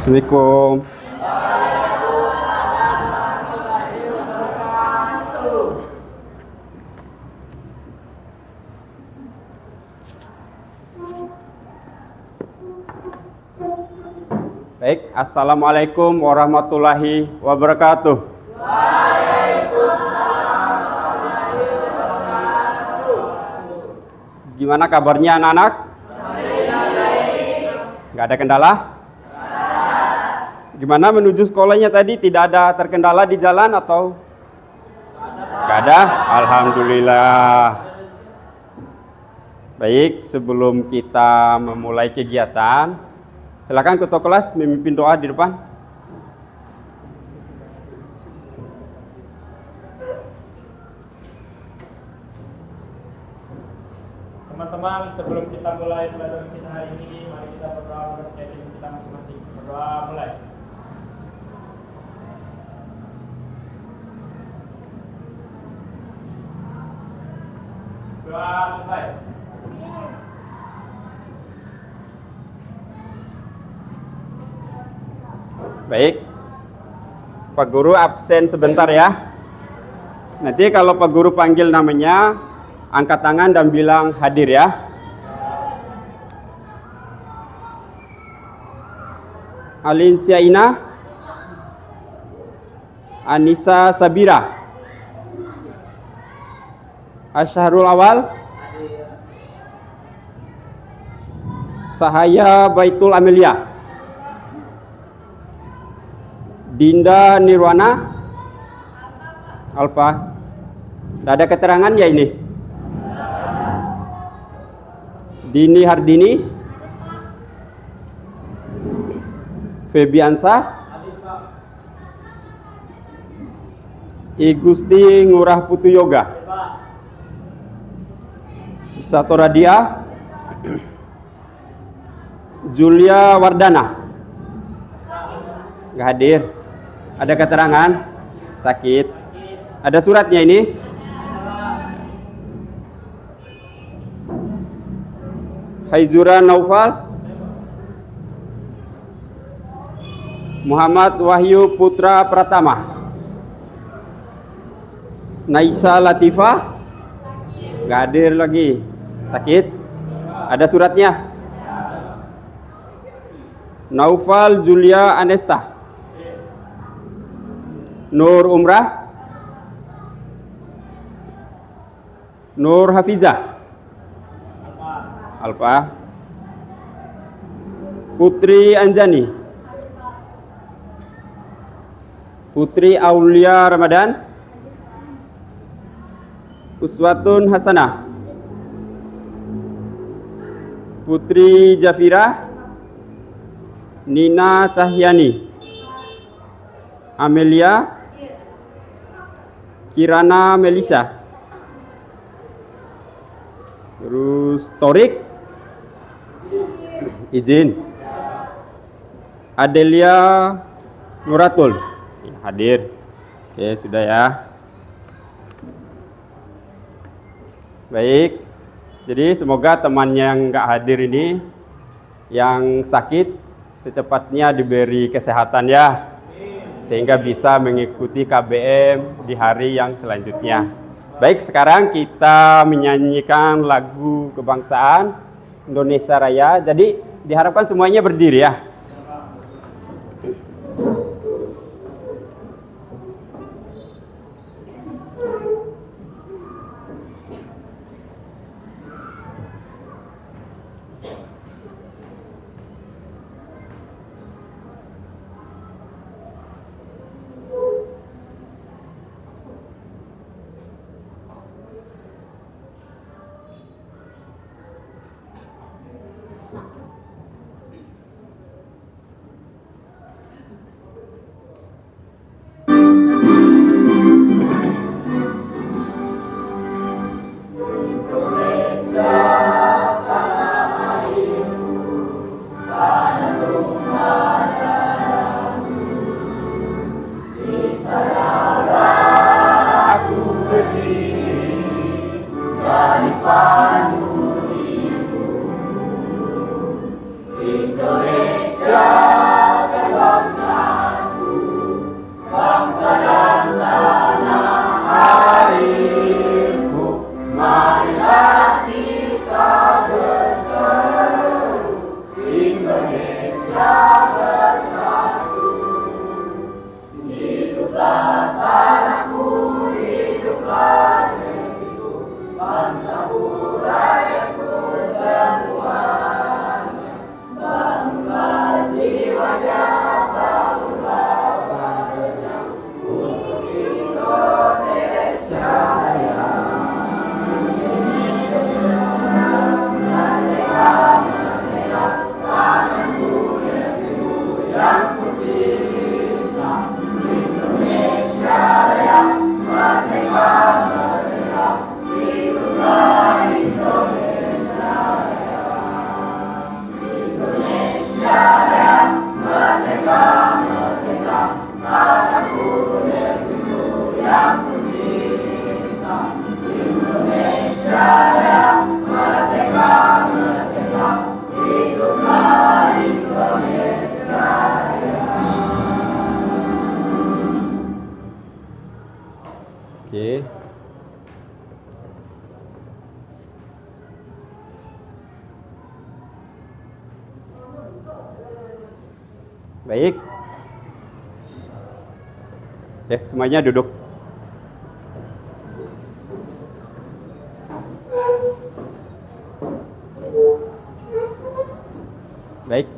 Assalamualaikum. Baik, Assalamualaikum warahmatullahi wabarakatuh. Gimana kabarnya anak-anak? Nggak ada kendala? Gimana menuju sekolahnya tadi? Tidak ada terkendala di jalan atau? Nggak ada? Alhamdulillah. Baik, sebelum kita memulai kegiatan, silakan ketua kelas memimpin doa di depan. Teman-teman, sebelum kita mulai pelajaran kita hari ini, mari kita berdoa untuk keyakinan kita masing-masing. Berdoa mulai. Doa selesai. Baik, Pak Guru absen sebentar ya. Nanti kalau Pak Guru panggil namanya, angkat tangan dan bilang hadir ya. Alinsia Ina, Anissa Sabira, Asharul Awal, Sahaya Baitul Amelia, Dinda Nirwana, Alfa. Tidak ada keterangan ya ini? Dini Hardini, Febiansa, Igusti Ngurah Putu Yoga, Sato Radia, Julia Wardana. Nggak hadir. Ada keterangan? Sakit. Ada suratnya ini? Haizura Naufal, Muhammad Wahyu Putra Pratama, Naisa Latifah. Nggak hadir lagi. Sakit. Ada suratnya? Naufal Julia Anesta, Nur Umrah, Nur Hafizah, Alfa, Putri Anjani, Putri Aulia Ramadan, Uswatun Hasanah, Putri Jafira, Nina Cahyani, Amelia, Kirana Melisa, terus Torik, izin, Adelia Nuratul, hadir. Oke, sudah ya. Baik, jadi semoga teman yang nggak hadir ini, yang sakit, secepatnya diberi kesehatan ya, sehingga bisa mengikuti KBM di hari yang selanjutnya. Baik, sekarang kita menyanyikan lagu kebangsaan Indonesia Raya. Jadi diharapkan semuanya berdiri ya. Indonesia Baik. Oke, semuanya duduk. Baik.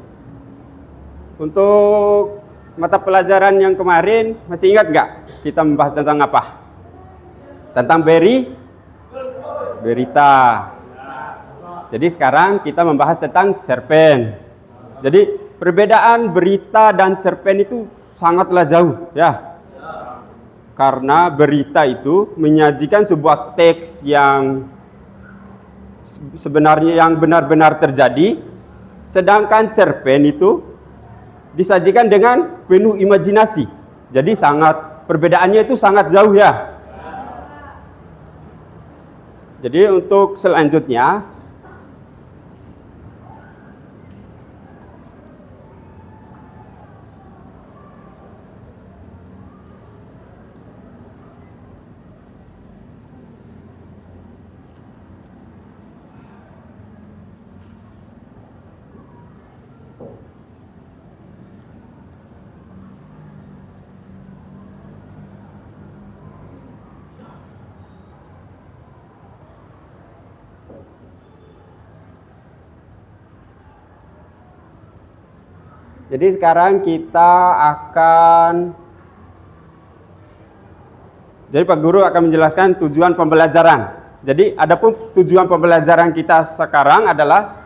Untuk mata pelajaran yang kemarin, masih ingat nggak kita membahas tentang apa? Tentang berita. Jadi sekarang kita membahas tentang cerpen. Jadi perbedaan berita dan cerpen itu sangatlah jauh, ya. Karena berita itu menyajikan sebuah teks yang sebenarnya yang benar-benar terjadi, sedangkan cerpen itu disajikan dengan penuh imajinasi. Jadi perbedaannya itu sangat jauh, ya. Jadi untuk selanjutnya, sekarang kita akan, jadi Pak Guru akan menjelaskan tujuan pembelajaran. Jadi adapun tujuan pembelajaran kita sekarang adalah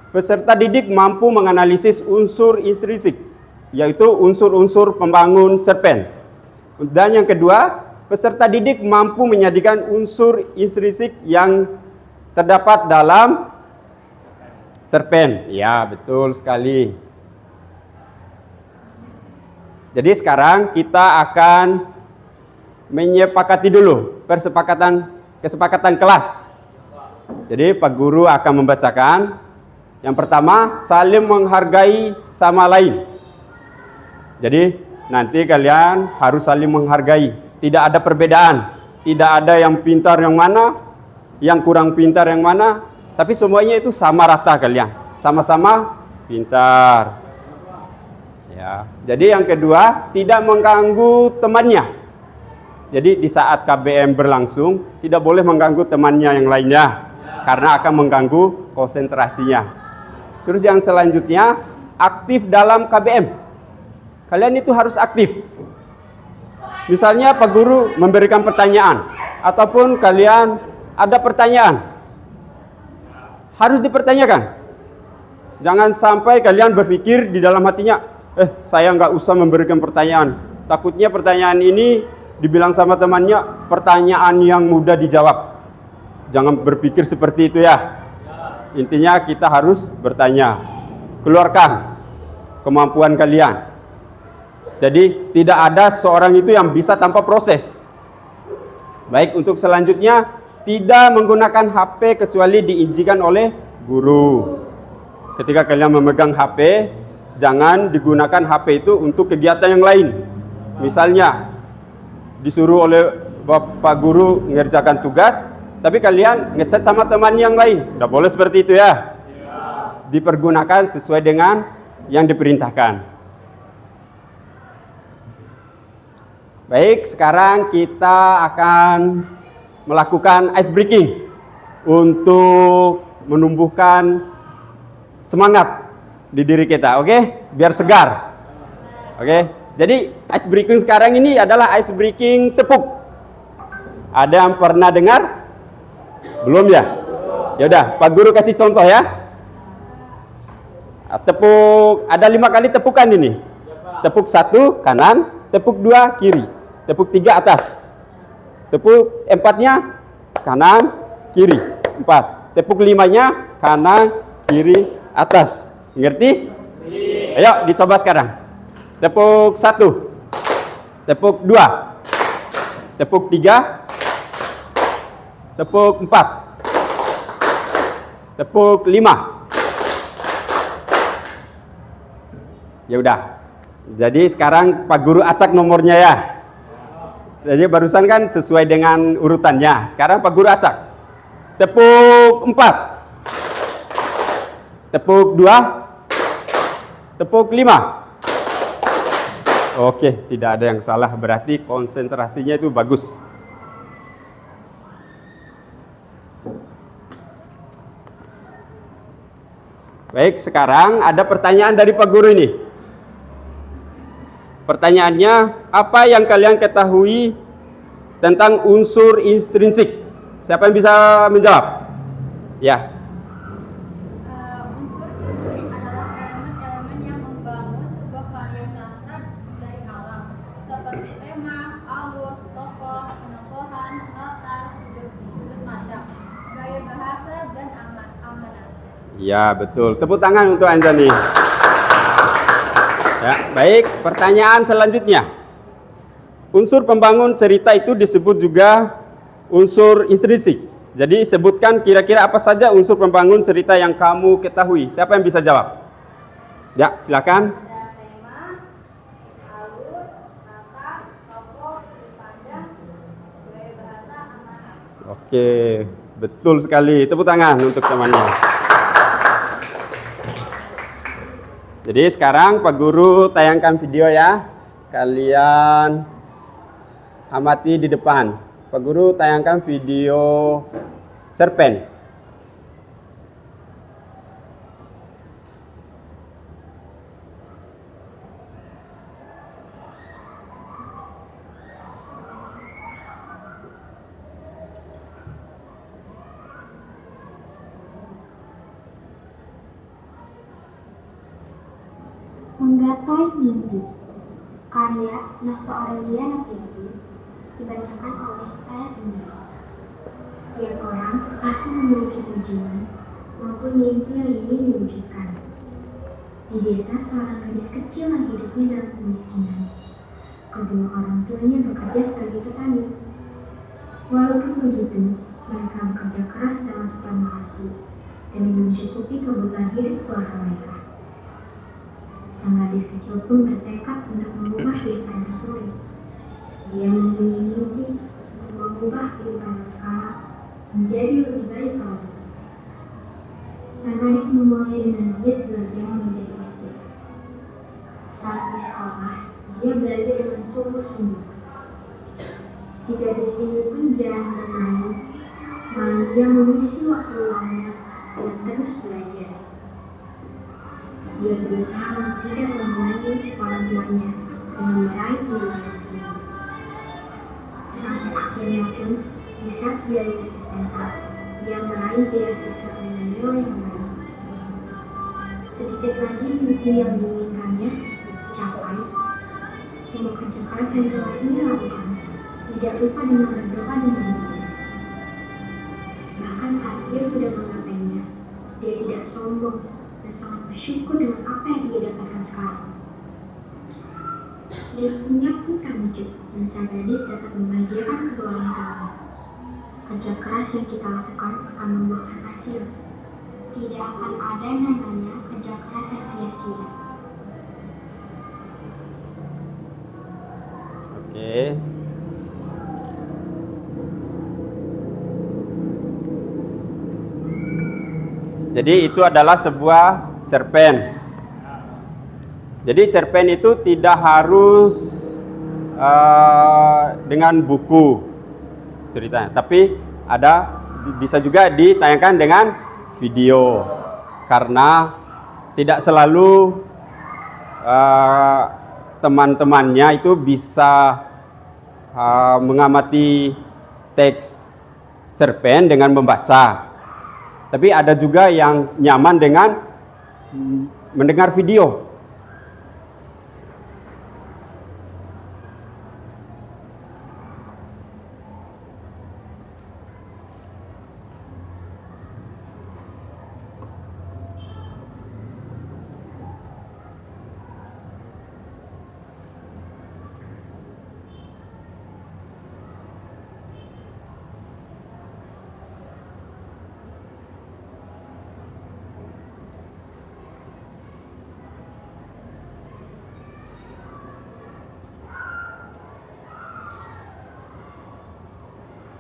peserta didik mampu menganalisis unsur intrinsik, yaitu unsur-unsur pembangun cerpen. Dan yang kedua, peserta didik mampu menyajikan unsur intrinsik yang terdapat dalam cerpen. Ya, betul sekali. Jadi sekarang kita akan menyepakati dulu kesepakatan kelas. Jadi Pak Guru akan membacakan. Yang pertama, saling menghargai sama lain. Jadi nanti kalian harus saling menghargai. Tidak ada perbedaan. Tidak ada yang pintar yang mana, yang kurang pintar yang mana. Tapi semuanya itu sama rata kalian. Sama-sama pintar. Ya. Jadi yang kedua, tidak mengganggu temannya. Jadi di saat KBM berlangsung, tidak boleh mengganggu temannya yang lainnya, karena akan mengganggu konsentrasinya. Terus yang selanjutnya, aktif dalam KBM. Kalian itu harus aktif. Misalnya Pak Guru memberikan pertanyaan, ataupun kalian ada pertanyaan, harus dipertanyakan. Jangan sampai kalian berpikir di dalam hatinya, saya nggak usah memberikan pertanyaan. Takutnya pertanyaan ini dibilang sama temannya pertanyaan yang mudah dijawab. Jangan berpikir seperti itu, ya. Intinya kita harus bertanya. Keluarkan kemampuan kalian. Jadi tidak ada seorang itu yang bisa tanpa proses. Baik, untuk selanjutnya, tidak menggunakan HP kecuali diizinkan oleh guru. Ketika kalian memegang HP, jangan digunakan HP itu untuk kegiatan yang lain. Misalnya, disuruh oleh Bapak Guru mengerjakan tugas, tapi kalian ngechat sama teman yang lain. Tidak boleh seperti itu, ya. Dipergunakan sesuai dengan yang diperintahkan. Baik, sekarang kita akan melakukan ice breaking untuk menumbuhkan semangat di diri kita, oke? Biar segar. Oke. Jadi ice breaking sekarang ini adalah ice breaking tepuk. Ada yang pernah dengar? Belum, ya? Ya udah, Pak Guru kasih contoh, ya. Tepuk, ada 5 kali tepukan ini. Tepuk 1 kanan, tepuk 2 kiri, tepuk 3 atas. Tepuk 4-nya kanan, kiri, 4. Tepuk 5-nya kanan, kiri, atas. Ngerti? Ayo dicoba sekarang. Tepuk 1, tepuk 2, tepuk 3, tepuk 4, tepuk 5. Ya udah. Jadi sekarang Pak Guru acak nomornya, ya. Jadi barusan kan sesuai dengan urutannya. Sekarang Pak Guru acak. Tepuk 4, tepuk 2, tepuk 5, Oke, tidak ada yang salah. Berarti konsentrasinya itu bagus. Baik, sekarang ada pertanyaan dari Pak Guru ini. Pertanyaannya, apa yang kalian ketahui tentang unsur intrinsik? Siapa yang bisa menjawab? Ya. Unsur intrinsik adalah elemen-elemen yang membangun sebuah karya sastra dari alam, seperti tema, alur, tokoh, penokohan, latar, sudut pandang, gaya bahasa, dan amanat. Ya, betul. Tepuk tangan untuk Anjani. Ya, baik. Pertanyaan selanjutnya. Unsur pembangun cerita itu disebut juga unsur intrinsik. Jadi sebutkan kira-kira apa saja unsur pembangun cerita yang kamu ketahui. Siapa yang bisa jawab? Ya, silakan. Ada tema, alur, latar, tokoh, sudut pandang, gaya bahasa, amanat. Oke, betul sekali. Tepuk tangan untuk temannya. Jadi sekarang Pak Guru tayangkan video ya. Kalian amati di depan. Pak Guru tayangkan video cerpen. Menggapai Mimpi, karya Naso Aurelia Napindi, dibacakan oleh saya sendiri. Setiap orang pasti memiliki tujuan maupun mimpi yang ingin diwujudkan. Di desa, seorang gadis kecil yang hidupnya dalam kemiskinan. Kedua orang tuanya bekerja sebagai petani. Walaupun begitu, mereka bekerja keras dengan sepenuh hati demi mencukupi kebutuhan hidup keluarga mereka. Sang gadis kecil pun bertekad untuk mengubah kehidupan yang sulit. Dia mempunyai mimpi untuk mengubah kehidupan yang sekarang menjadi lebih baik lagi. Sang gadis memulai dengan giat belajar menjadi SD. Saat di sekolah, dia belajar dengan sungguh-sungguh. Si gadis ini pun jarang bermain, malah dia mengisi waktu luangnya dan terus belajar. Dia berusaha untuk tidak membantu orang tuanya dengan meraih dirinya sendiri. Sampai akhirnya pun, di saat dia lulus SMA, dia meraih beasiswa dengan nilai yang baik. Sedikit lagi mimpi yang diinginkannya capai. Semua kerja keras yang telah ia lakukan, tidak lupa dengan berdoa dan beribadah. Bahkan saat dia sudah menggapainya, dia tidak sombong dan sangat bersyukur dengan apa yang dia dapatkan sekarang. Mimpinya pun terwujud dan sang gadis dapat membahagiakan kedua orang tuanya. Kerja keras yang kita lakukan akan membuahkan hasil. Tidak akan ada yang namanya kerja keras yang sia-sia. Oke. Jadi itu adalah sebuah cerpen. Jadi cerpen itu tidak harus dengan buku ceritanya, tapi bisa juga ditayangkan dengan video, karena tidak selalu teman-temannya itu bisa mengamati teks cerpen dengan membaca. Tapi ada juga yang nyaman dengan mendengar video.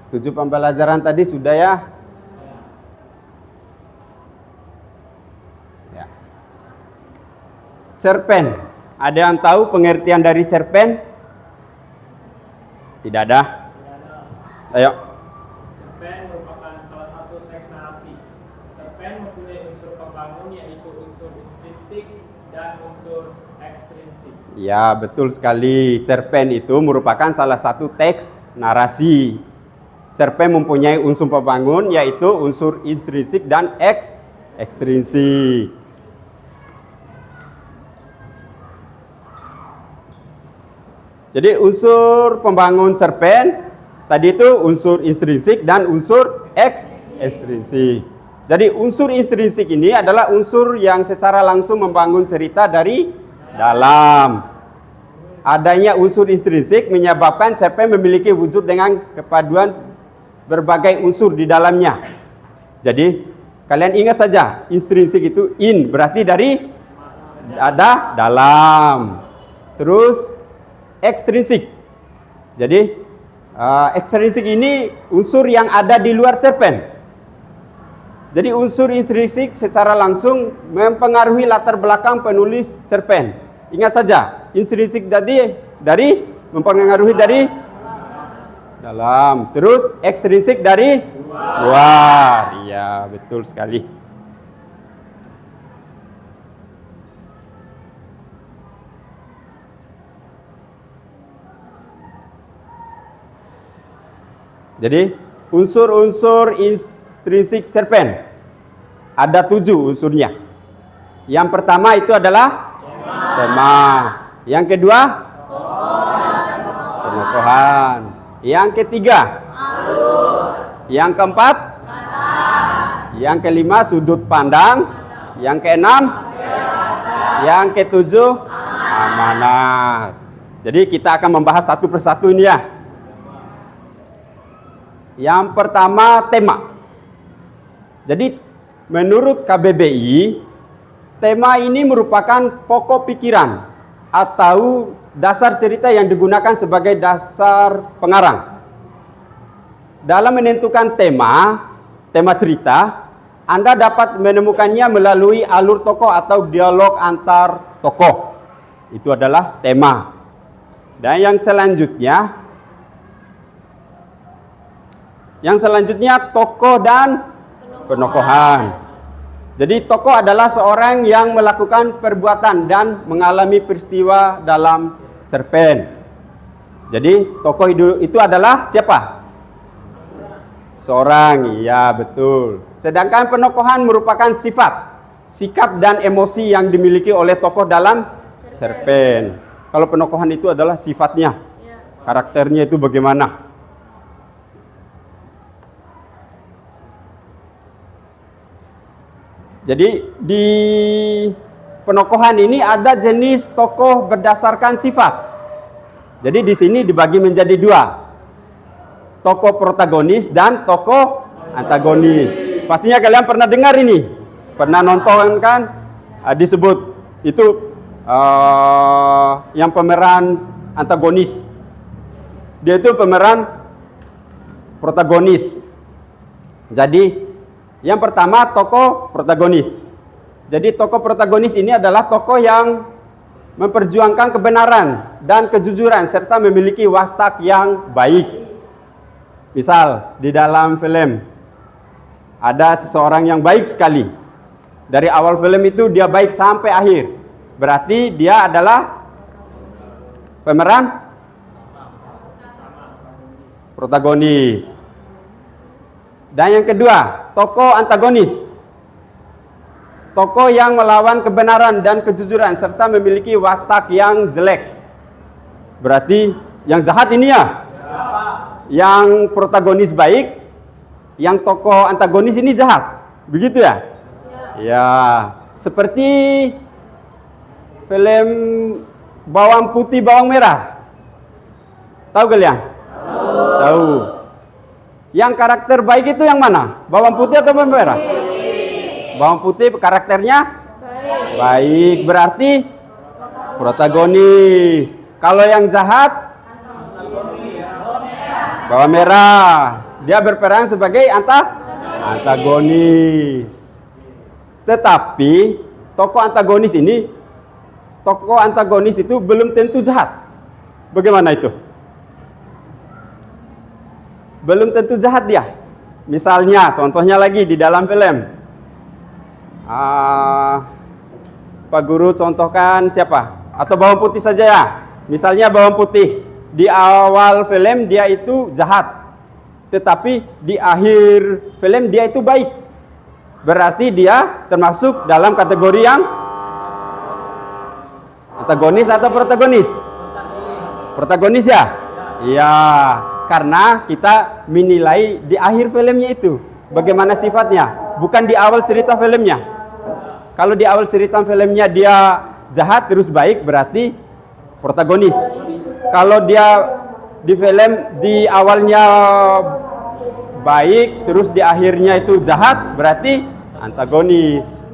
Tujuh pembelajaran tadi sudah ya? Ya. Cerpen. Ada yang tahu pengertian dari cerpen? Tidak ada. Ayo. Cerpen merupakan salah satu teks narasi. Cerpen mempunyai unsur pembangun yaitu unsur intrinsik dan unsur ekstrinsik. Ya, betul sekali. Cerpen itu merupakan salah satu teks narasi. Cerpen mempunyai unsur pembangun yaitu unsur intrinsik dan ekstrinsik. Jadi unsur pembangun cerpen tadi itu unsur intrinsik dan unsur ekstrinsik. Jadi unsur intrinsik ini adalah unsur yang secara langsung membangun cerita dari dalam. Adanya unsur intrinsik menyebabkan cerpen memiliki wujud dengan kepaduan berbagai unsur di dalamnya. Jadi kalian ingat saja, intrinsik itu in berarti dari ada dalam. Terus ekstrinsik. Jadi ekstrinsik ini unsur yang ada di luar cerpen. Jadi unsur intrinsik secara langsung mempengaruhi latar belakang penulis cerpen. Ingat saja, intrinsik dari mempengaruhi dari dalam. Terus ekstrinsik dari luar. Iya, betul sekali. Jadi unsur-unsur intrinsik cerpen ada 7 unsurnya. Yang pertama itu adalah tema. Yang kedua penokohan. Yang ketiga yang keempat yang kelima sudut pandang. Yang keenam yang ketujuh amanat. Jadi kita akan membahas satu persatu ini ya. Yang pertama tema. Jadi menurut KBBI, tema ini merupakan pokok pikiran atau dasar cerita yang digunakan sebagai dasar pengarang. Dalam menentukan tema cerita, Anda dapat menemukannya melalui alur tokoh atau dialog antar tokoh. Itu adalah tema. Dan yang selanjutnya tokoh dan penokohan. Jadi tokoh adalah seorang yang melakukan perbuatan dan mengalami peristiwa dalam cerpen. Jadi tokoh itu adalah siapa? Seorang, ya betul. Sedangkan penokohan merupakan sifat, sikap dan emosi yang dimiliki oleh tokoh dalam cerpen. Kalau penokohan itu adalah sifatnya, karakternya itu bagaimana. Jadi di penokohan ini ada jenis tokoh berdasarkan sifat. Jadi di sini dibagi menjadi 2. Tokoh protagonis dan tokoh antagonis. Pastinya kalian pernah dengar ini. Pernah nonton kan? Disebut itu yang pemeran antagonis. Dia itu pemeran protagonis. Jadi yang pertama tokoh protagonis. Jadi tokoh protagonis ini adalah tokoh yang memperjuangkan kebenaran dan kejujuran serta memiliki watak yang baik. Misal di dalam film ada seseorang yang baik sekali. Dari awal film itu dia baik sampai akhir. Berarti dia adalah pemeran protagonis. Dan yang kedua, tokoh antagonis. Tokoh yang melawan kebenaran dan kejujuran serta memiliki watak yang jelek. Berarti yang jahat ini ya. Yang protagonis baik, yang tokoh antagonis ini jahat. Begitu ya? Ya, seperti film Bawang Putih Bawang Merah. Tahu kalian? Tahu. Yang karakter baik itu yang mana? Bawang putih atau bawang merah? Bawang putih karakternya baik, berarti protagonis. Kalau yang jahat bawang merah. Dia berperan sebagai antagonis. Tetapi tokoh antagonis ini tokoh antagonis itu belum tentu jahat. Bagaimana itu? Belum tentu jahat dia. Misalnya, contohnya lagi di dalam film. Pak Guru contohkan siapa? Atau Bawang Putih saja ya. Misalnya Bawang Putih. Di awal film dia itu jahat. Tetapi di akhir film dia itu baik. Berarti dia termasuk dalam kategori yang antagonis atau protagonis? Protagonis ya? Iya, karena kita menilai di akhir filmnya itu bagaimana sifatnya, bukan di awal cerita filmnya. Kalau di awal cerita filmnya dia jahat terus baik, berarti protagonis. Kalau dia di film di awalnya baik terus di akhirnya itu jahat, berarti antagonis.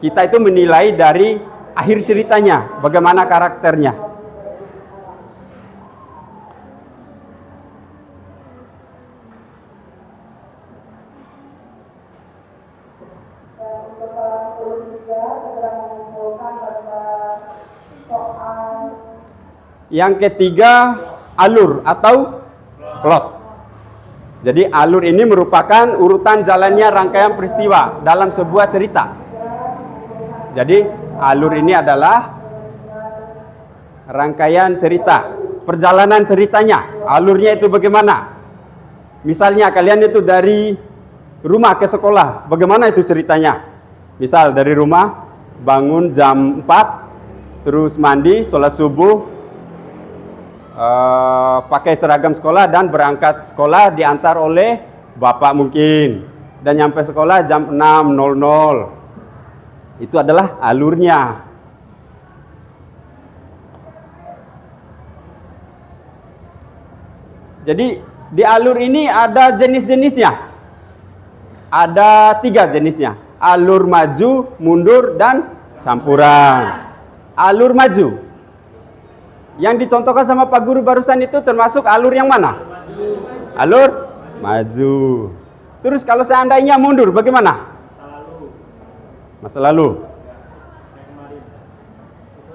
Kita itu menilai dari akhir ceritanya, bagaimana karakternya. Yang ketiga, alur atau plot. Jadi alur ini merupakan urutan jalannya rangkaian peristiwa dalam sebuah cerita. Jadi alur ini adalah rangkaian cerita, perjalanan ceritanya. Alurnya itu bagaimana? Misalnya kalian itu dari rumah ke sekolah, bagaimana itu ceritanya? Misal dari rumah bangun jam 4, terus mandi, sholat subuh, pakai seragam sekolah dan berangkat sekolah, diantar oleh bapak mungkin, dan nyampe sekolah jam 6.00. Itu adalah alurnya. Jadi di alur ini ada jenis-jenisnya. Ada 3 jenisnya. Alur maju, mundur, dan campuran. Alur maju yang dicontohkan sama Pak Guru barusan itu termasuk alur yang mana? Alur maju. Terus kalau seandainya mundur bagaimana? Masa lalu.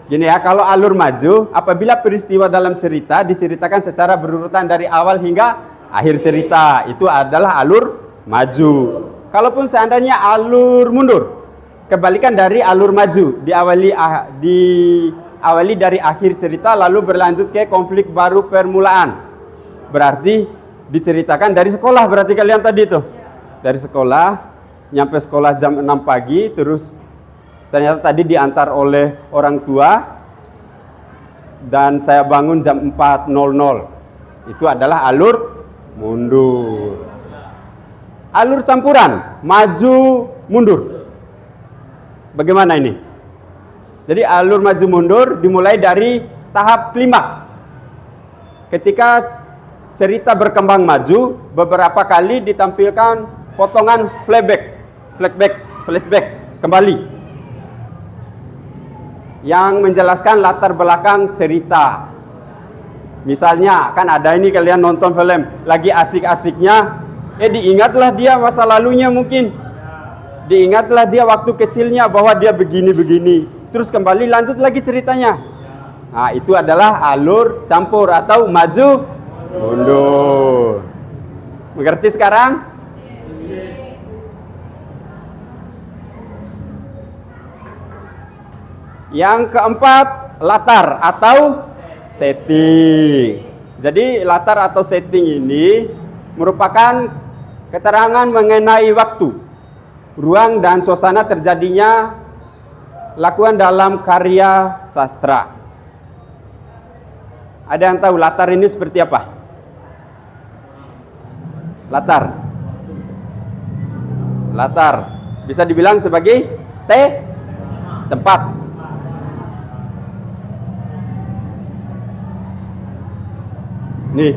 Gini ya, kalau alur maju, apabila peristiwa dalam cerita diceritakan secara berurutan dari awal hingga akhir cerita, itu adalah alur maju. Kalaupun seandainya alur mundur, kebalikan dari alur maju, diawali dari akhir cerita lalu berlanjut ke konflik baru permulaan. Berarti diceritakan dari sekolah, berarti kalian tadi itu. Dari sekolah, nyampe sekolah jam 6 pagi, terus ternyata tadi diantar oleh orang tua dan saya bangun jam 4.00. Itu adalah alur mundur. Alur campuran, maju mundur. Bagaimana ini? Jadi alur maju mundur dimulai dari tahap klimaks. Ketika cerita berkembang maju, beberapa kali ditampilkan potongan flashback kembali yang menjelaskan latar belakang cerita. Misalnya, kan ada ini kalian nonton film, lagi asik-asiknya, diingatlah dia masa lalunya mungkin. Diingatlah dia waktu kecilnya bahwa dia begini-begini. Terus kembali lanjut lagi ceritanya. Nah, itu adalah alur campur atau maju mundur. Mengerti sekarang? Yang keempat, latar atau setting. Jadi latar atau setting ini merupakan keterangan mengenai waktu, ruang, dan suasana terjadinya lakukan dalam karya sastra. Ada yang tahu latar ini seperti apa? Latar bisa dibilang sebagai tempat. Nih,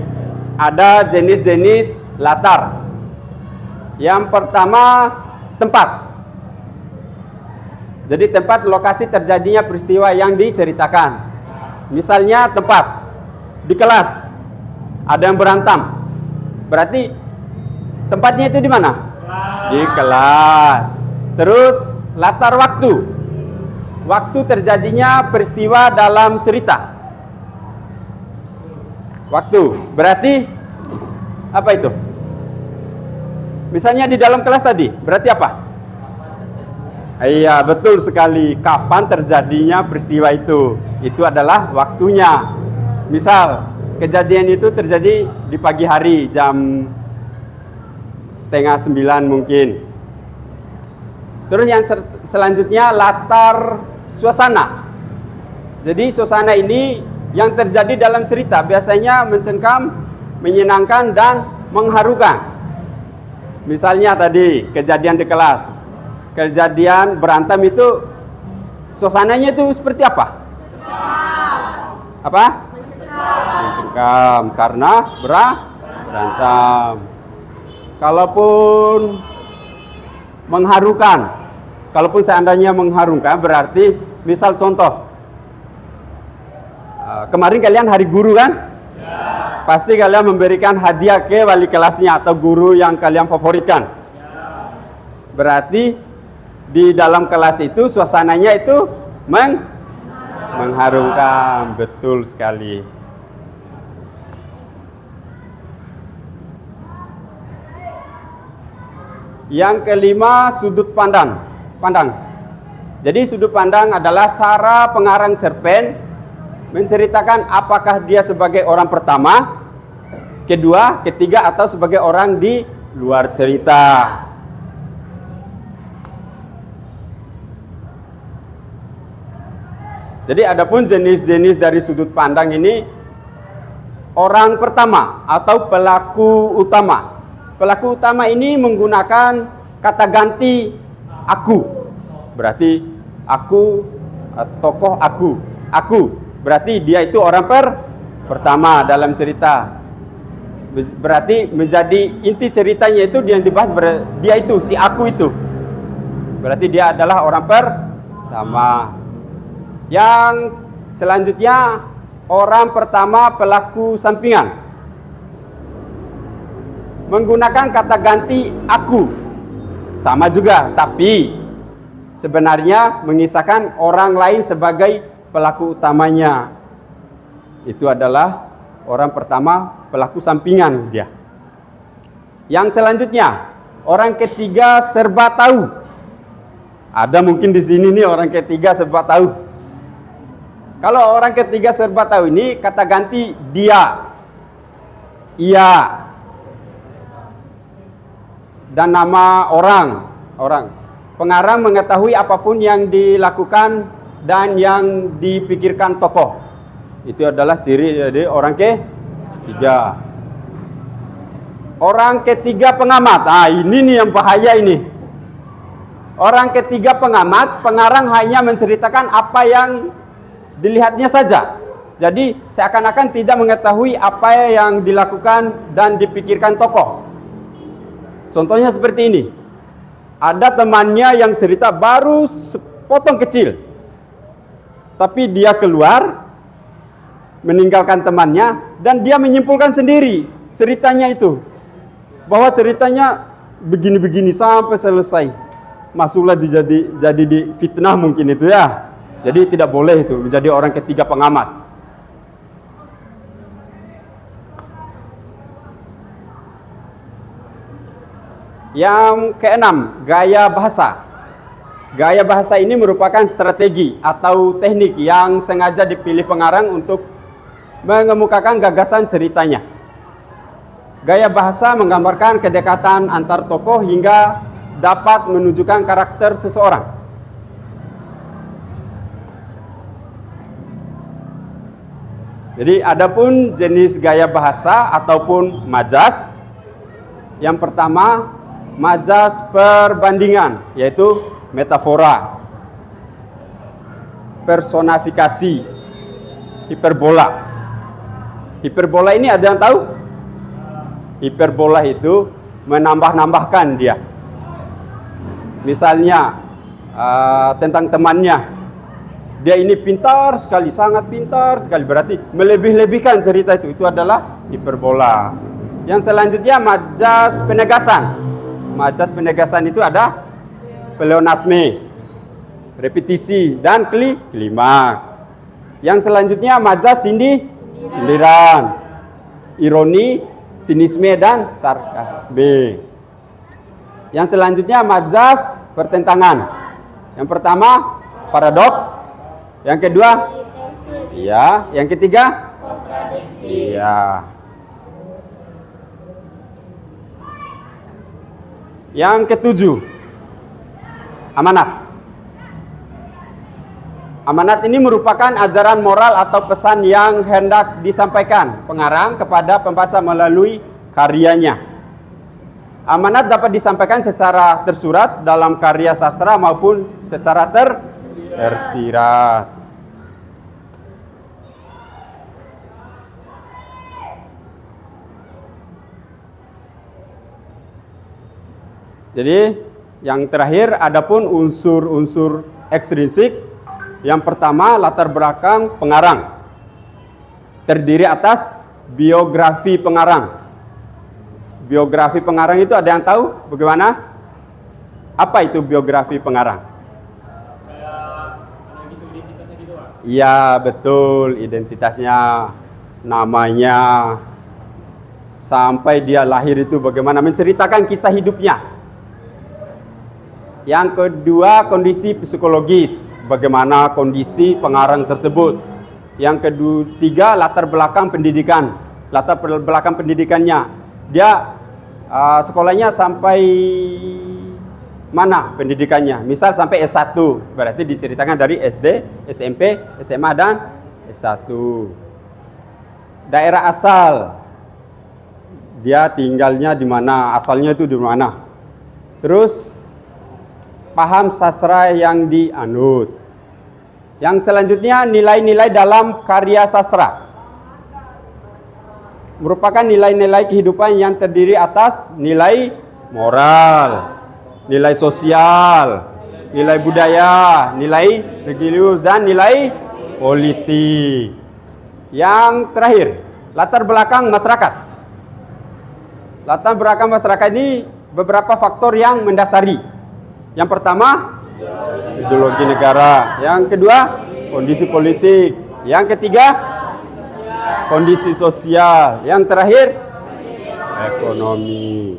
ada jenis-jenis latar. Yang pertama, tempat. Jadi tempat lokasi terjadinya peristiwa yang diceritakan. Misalnya tempat di kelas ada yang berantem. Berarti tempatnya itu di mana? Di kelas. Terus latar waktu. waktu terjadinya peristiwa dalam cerita. Waktu berarti apa itu? Misalnya di dalam kelas tadi, berarti apa? Iya, betul sekali. Kapan terjadinya peristiwa itu? Itu adalah waktunya. Misal, kejadian itu terjadi di pagi hari, jam 8:30 mungkin. Terus yang selanjutnya, latar suasana. Jadi, suasana ini yang terjadi dalam cerita biasanya mencengkam, menyenangkan, dan mengharukan. Misalnya tadi kejadian di kelas, kejadian berantem itu suasananya itu seperti apa? Apa? Mencengkam karena berantem. Kalaupun mengharukan, kalaupun seandainya mengharukan berarti misal contoh, kemarin kalian hari guru kan? Pasti kalian memberikan hadiah ke wali kelasnya atau guru yang kalian favoritkan. Berarti di dalam kelas itu suasananya itu mengharumkan. Betul sekali. Yang kelima, sudut pandang. Jadi sudut pandang adalah cara pengarang cerpen menceritakan apakah dia sebagai orang pertama, kedua, ketiga, atau sebagai orang di luar cerita. Jadi adapun jenis-jenis dari sudut pandang ini, orang pertama atau pelaku utama. Pelaku utama ini menggunakan kata ganti aku. Berarti aku, tokoh aku. Aku. Berarti dia itu orang pertama dalam cerita. Berarti menjadi inti ceritanya itu yang dibahas dia itu, si aku itu. Berarti dia adalah orang pertama. Yang selanjutnya orang pertama pelaku sampingan. Menggunakan kata ganti aku. Sama juga, tapi sebenarnya mengisahkan orang lain sebagai pelaku utamanya. Itu adalah orang pertama pelaku sampingan dia. Yang selanjutnya, orang ketiga serba tahu. Ada mungkin di sini nih orang ketiga serba tahu. Kalau orang ketiga serba tahu ini kata ganti dia, ia, dan nama orang. Pengarang mengetahui apapun yang dilakukan dan yang dipikirkan tokoh. Itu adalah ciri dari orang ketiga. Orang ketiga pengamat. Ini nih yang bahaya ini. Orang ketiga pengamat, pengarang hanya menceritakan apa yang dilihatnya saja. Jadi seakan-akan tidak mengetahui apa yang dilakukan dan dipikirkan tokoh. Contohnya seperti ini. Ada temannya yang cerita baru sepotong kecil. Tapi dia keluar, meninggalkan temannya, dan dia menyimpulkan sendiri ceritanya itu. Bahwa ceritanya begini-begini sampai selesai. Masuklah jadi di fitnah mungkin itu ya. Jadi tidak boleh itu menjadi orang ketiga pengamat. Yang keenam, gaya bahasa. Gaya bahasa ini merupakan strategi atau teknik yang sengaja dipilih pengarang untuk mengemukakan gagasan ceritanya. Gaya bahasa menggambarkan kedekatan antar tokoh hingga dapat menunjukkan karakter seseorang. Jadi adapun jenis gaya bahasa ataupun majas. Yang pertama, majas perbandingan, yaitu metafora, personifikasi, hiperbola. Hiperbola ini ada yang tahu? Hiperbola itu menambah-nambahkan dia. Misalnya tentang temannya. Dia ini pintar sekali, sangat pintar sekali. Berarti melebih-lebihkan cerita itu. Itu adalah hiperbola. Yang selanjutnya majas penegasan. Majas penegasan itu ada pleonasme. repetisi, dan klimaks. Yang selanjutnya majaz, sindiran, ironi, sinisme, dan sarkasme. Yang selanjutnya majaz, pertentangan. Yang pertama paradoks, yang kedua iya, yang ketiga kontradiksi. iya. Yang ketujuh, amanat. Amanat ini merupakan ajaran moral atau pesan yang hendak disampaikan pengarang kepada pembaca melalui karyanya. Amanat dapat disampaikan secara tersurat dalam karya sastra maupun secara tersirat. Jadi yang terakhir adapun unsur-unsur ekstrinsik. Yang pertama latar belakang pengarang. Terdiri atas biografi pengarang. Biografi pengarang itu ada yang tahu bagaimana? Apa itu biografi pengarang? Kayak gitu identitasnya gitu, Pak. Iya, betul, identitasnya, namanya, sampai dia lahir itu bagaimana, menceritakan kisah hidupnya. Yang kedua, kondisi psikologis, bagaimana kondisi pengarang tersebut. Yang ketiga, latar belakang pendidikan, latar belakang pendidikannya. Dia sekolahnya sampai mana pendidikannya? Misal sampai S1, berarti diceritakan dari SD, SMP, SMA, dan S1. Daerah asal, dia tinggalnya di mana, asalnya itu di mana. Terus paham sastra yang dianut. Yang selanjutnya nilai-nilai dalam karya sastra. Merupakan nilai-nilai kehidupan yang terdiri atas nilai moral, nilai sosial, nilai budaya, nilai religius, dan nilai politik. Yang terakhir, latar belakang masyarakat. Latar belakang masyarakat ini beberapa faktor yang mendasari. Yang pertama, ideologi negara. Yang kedua, kondisi politik. Yang ketiga, kondisi sosial. Yang terakhir, ekonomi.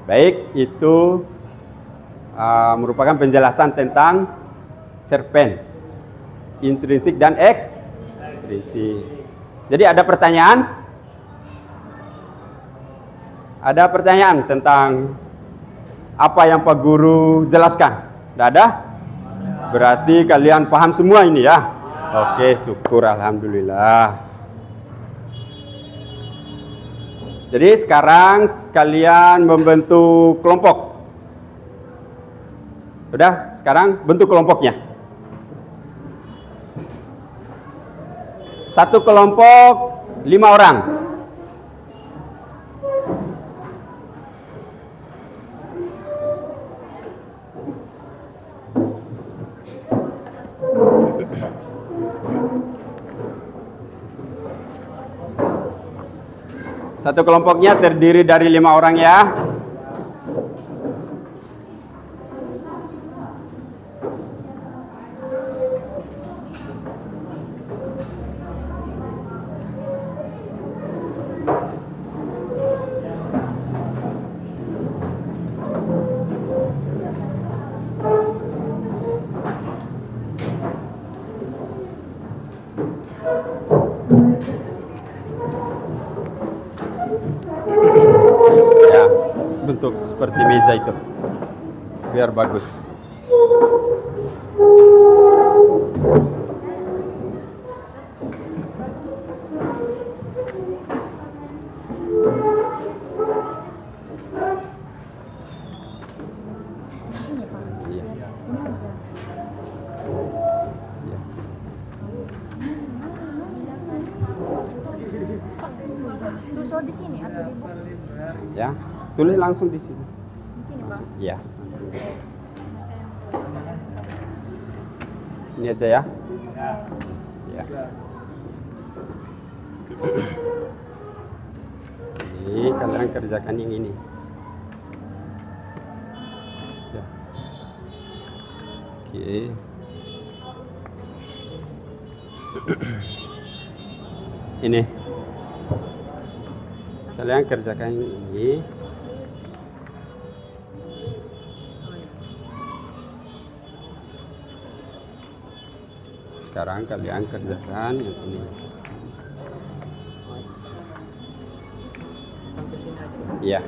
Baik, itu merupakan penjelasan tentang cerpen, intrinsik dan ekstrinsik. Jadi ada pertanyaan? Ada pertanyaan tentang apa yang Pak Guru jelaskan? Tidak ada? Berarti kalian paham semua ini ya? Oke, syukur, alhamdulillah. Jadi sekarang kalian membentuk kelompok. Sudah, sekarang bentuk kelompoknya. Satu kelompok 5 orang. Satu kelompoknya terdiri dari 5 orang ya. Ya, bentuk seperti meja itu biar bagus. Iya. Iya. Tulis di sini atau di buku? Ya, tulis langsung di sini. Di sini, Pak. Iya, langsung di sini. Ini aja ya. Ya. Ini kalian kerjakan yang ini. Oke. Ini kalian kerjakan ini. Sekarang kalian kerjakan yang ini. Sampai sini aja. Iya.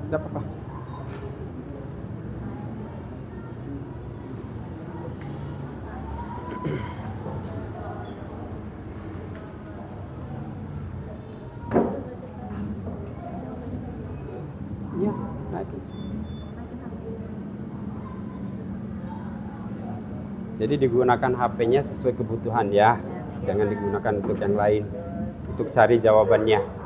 Tidak apa-apa. Iya, naikin sih. Jadi digunakan HP-nya sesuai kebutuhan ya. Jangan digunakan untuk yang lain. Untuk cari jawabannya.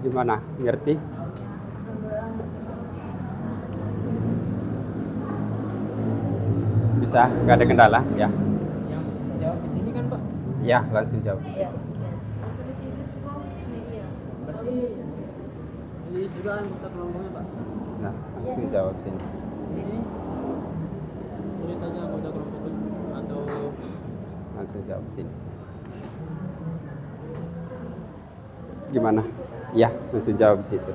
Gimana? Ngerti? Bisa? Nggak ada kendala? Ya. Yang jawab di sini kan, Pak? Ya, langsung jawab di sini. Berarti ini juga anggota kelompoknya, Pak? Nah, langsung jawab sini. Ini tulis saja anggota kelompoknya atau Langsung jawab sini. Gimana? Ya, langsung jawab di situ.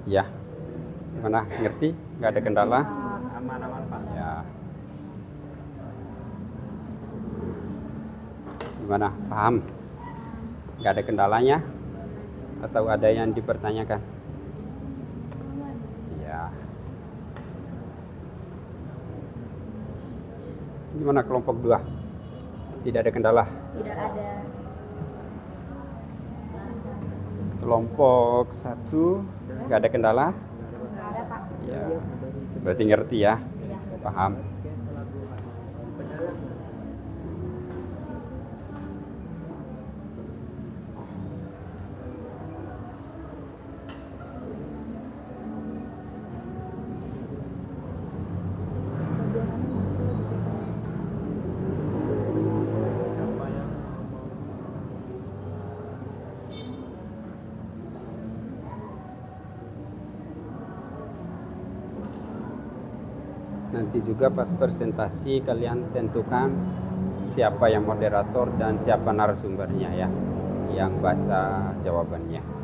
Ya, gimana? Ngerti? Nggak ada kendala? Aman-aman Pak. Ya. Gimana? Paham? Nggak ada kendalanya? Atau ada yang dipertanyakan? Ya. Gimana kelompok 2? Tidak ada kendala? Tidak ada. Kelompok 1 nggak ada kendala? Nggak ada Pak. Ya. Berarti ngerti ya? Iya. Paham? Siapa yang Nanti juga pas presentasi kalian tentukan siapa yang moderator dan siapa narasumbernya ya, yang baca jawabannya.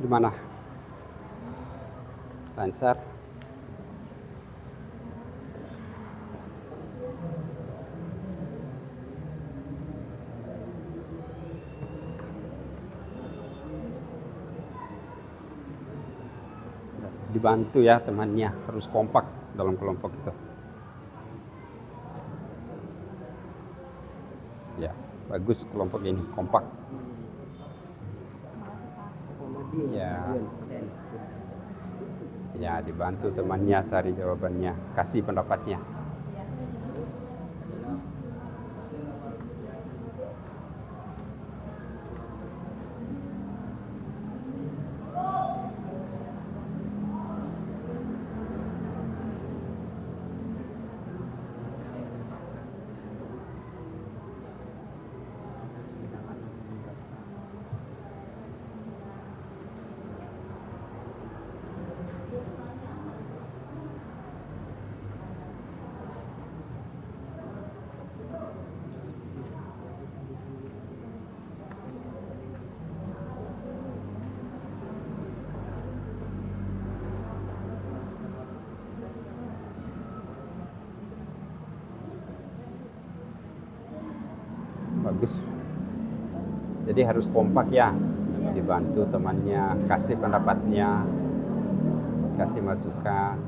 Gimana? Lancar? Dibantu ya temannya, harus kompak dalam kelompok itu. Ya, bagus kelompok ini, kompak. Ya. Ya, dibantu temannya cari jawabannya, kasih pendapatnya. Bagus. Jadi harus kompak ya, dibantu temannya, kasih pendapatnya, kasih masukan.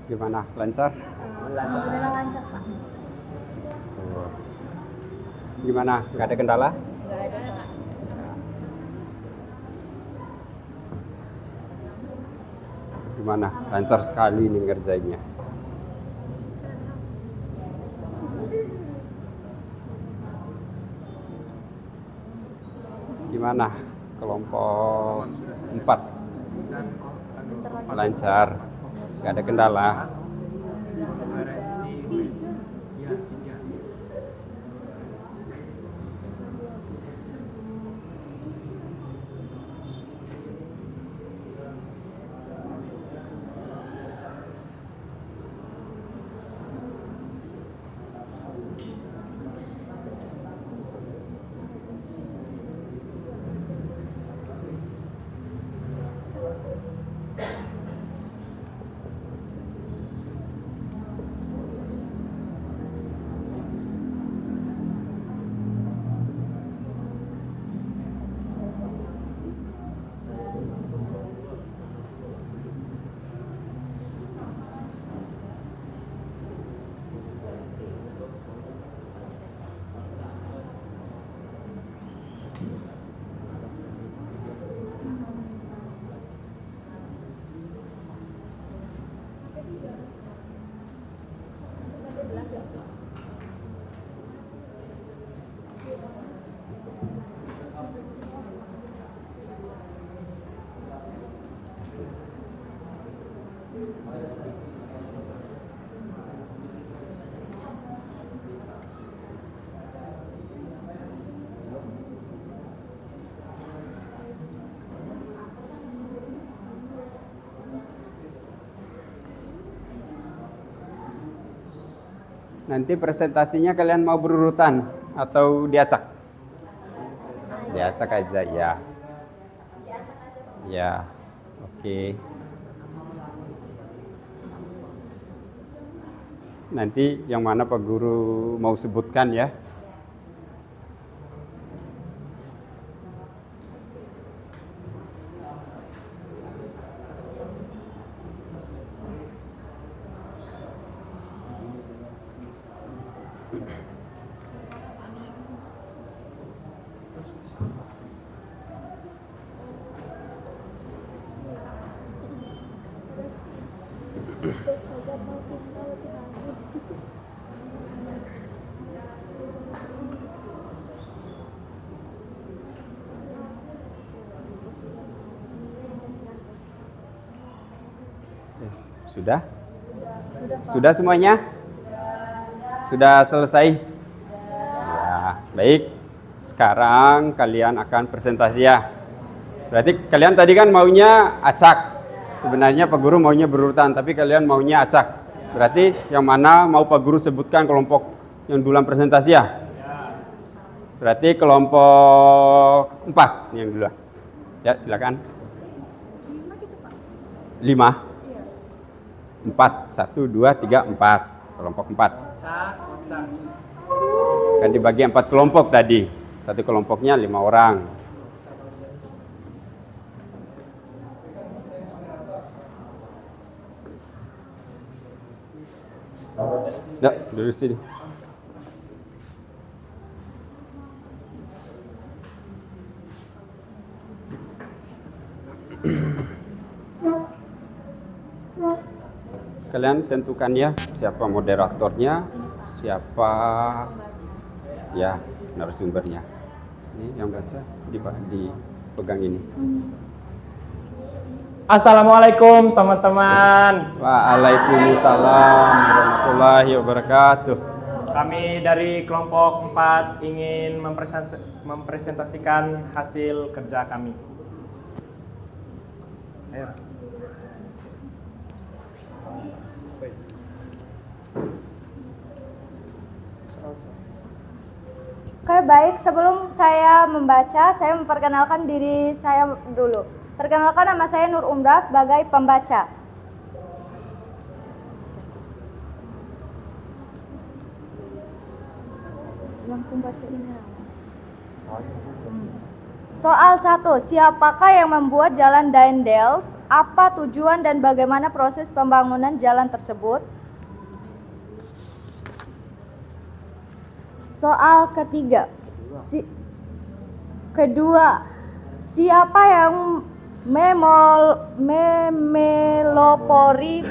Gimana? Lancar? Alhamdulillah lancar, Pak. Oh. Gimana? Nggak ada kendala? Nggak ada, Pak. Gimana? Lancar sekali nih ngerjainnya. Gimana? Kelompok 4 lancar, nggak ada kendala. Nanti presentasinya kalian mau berurutan atau diacak? Diacak aja ya. Ya, oke. Nanti yang mana Pak Guru mau sebutkan ya. Sudah? Sudah semuanya? Sudah selesai? Ya, baik. Sekarang kalian akan presentasi ya. Berarti kalian tadi kan maunya acak. Sebenarnya Pak Guru maunya berurutan, tapi kalian maunya acak. Berarti yang mana mau Pak Guru sebutkan kelompok yang duluan presentasi ya? Berarti kelompok 4 yang duluan. Ya, silakan. 5. 4, 1, 2, 3, 4. Kelompok 4. Kocak. Kan dibagi 4 kelompok tadi. Satu kelompoknya 5 orang. Ya, duduk sini. Kalian tentukan ya siapa moderatornya, siapa ya narasumbernya. Ini yang baca dipegang ini. Assalamualaikum teman-teman. Waalaikumsalam warahmatullahi wabarakatuh. Kami dari kelompok 4 ingin mempresentasikan hasil kerja kami. Ayo. Oke, baik. Sebelum saya membaca, saya memperkenalkan diri saya dulu. Perkenalkan, nama saya Nur Umrah sebagai pembaca. Langsung baca ini. Soal 1. Siapakah yang membuat Jalan Daendels? Apa tujuan dan bagaimana proses pembangunan jalan tersebut? Soal ketiga. Kedua, siapa yang memelopori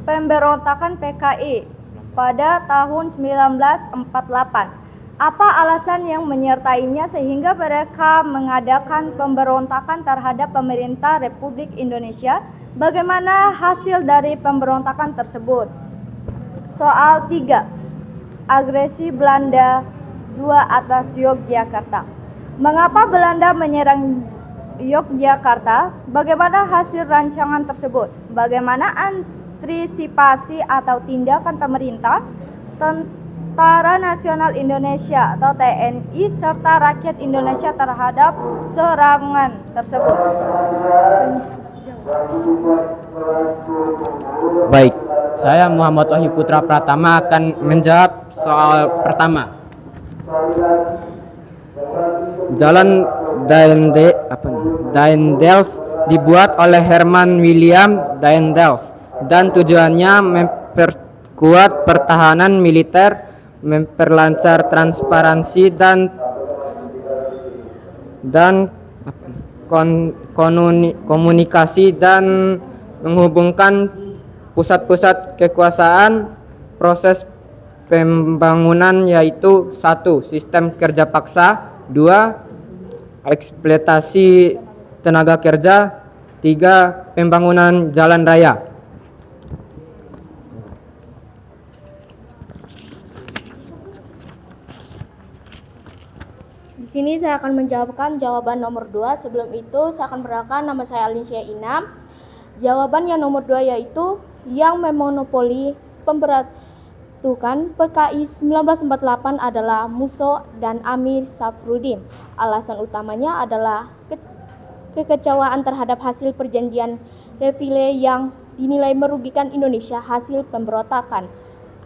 pemberontakan PKI pada tahun 1948? Apa alasan yang menyertainya sehingga mereka mengadakan pemberontakan terhadap pemerintah Republik Indonesia? Bagaimana hasil dari pemberontakan tersebut? Soal 3. Agresi Belanda 2 atas Yogyakarta. Mengapa Belanda menyerang Yogyakarta? Bagaimana hasil rancangan tersebut? Bagaimana antisipasi atau tindakan pemerintah, Tentara Nasional Indonesia atau TNI serta rakyat Indonesia terhadap serangan tersebut? Baik, saya Muhammad Wahyu Putra Pratama akan menjawab soal pertama. Jalan Daendels dibuat oleh Herman William Daendels dan tujuannya memperkuat pertahanan militer, memperlancar transparansi dan komunikasi dan menghubungkan pusat-pusat kekuasaan. Proses pembangunan yaitu 1. Sistem kerja paksa, 2. Eksploitasi tenaga kerja, 3. Pembangunan jalan raya. Di sini saya akan menjawabkan jawaban nomor 2. Sebelum itu saya akan perkenalkan, nama saya Alinsya Inam. Jawaban yang nomor 2 yaitu yang memonopoli pemberontakan PKI 1948 adalah Musso dan Amir Safruddin. Alasan utamanya adalah kekecewaan terhadap hasil perjanjian Reville yang dinilai merugikan Indonesia hasil pemberontakan.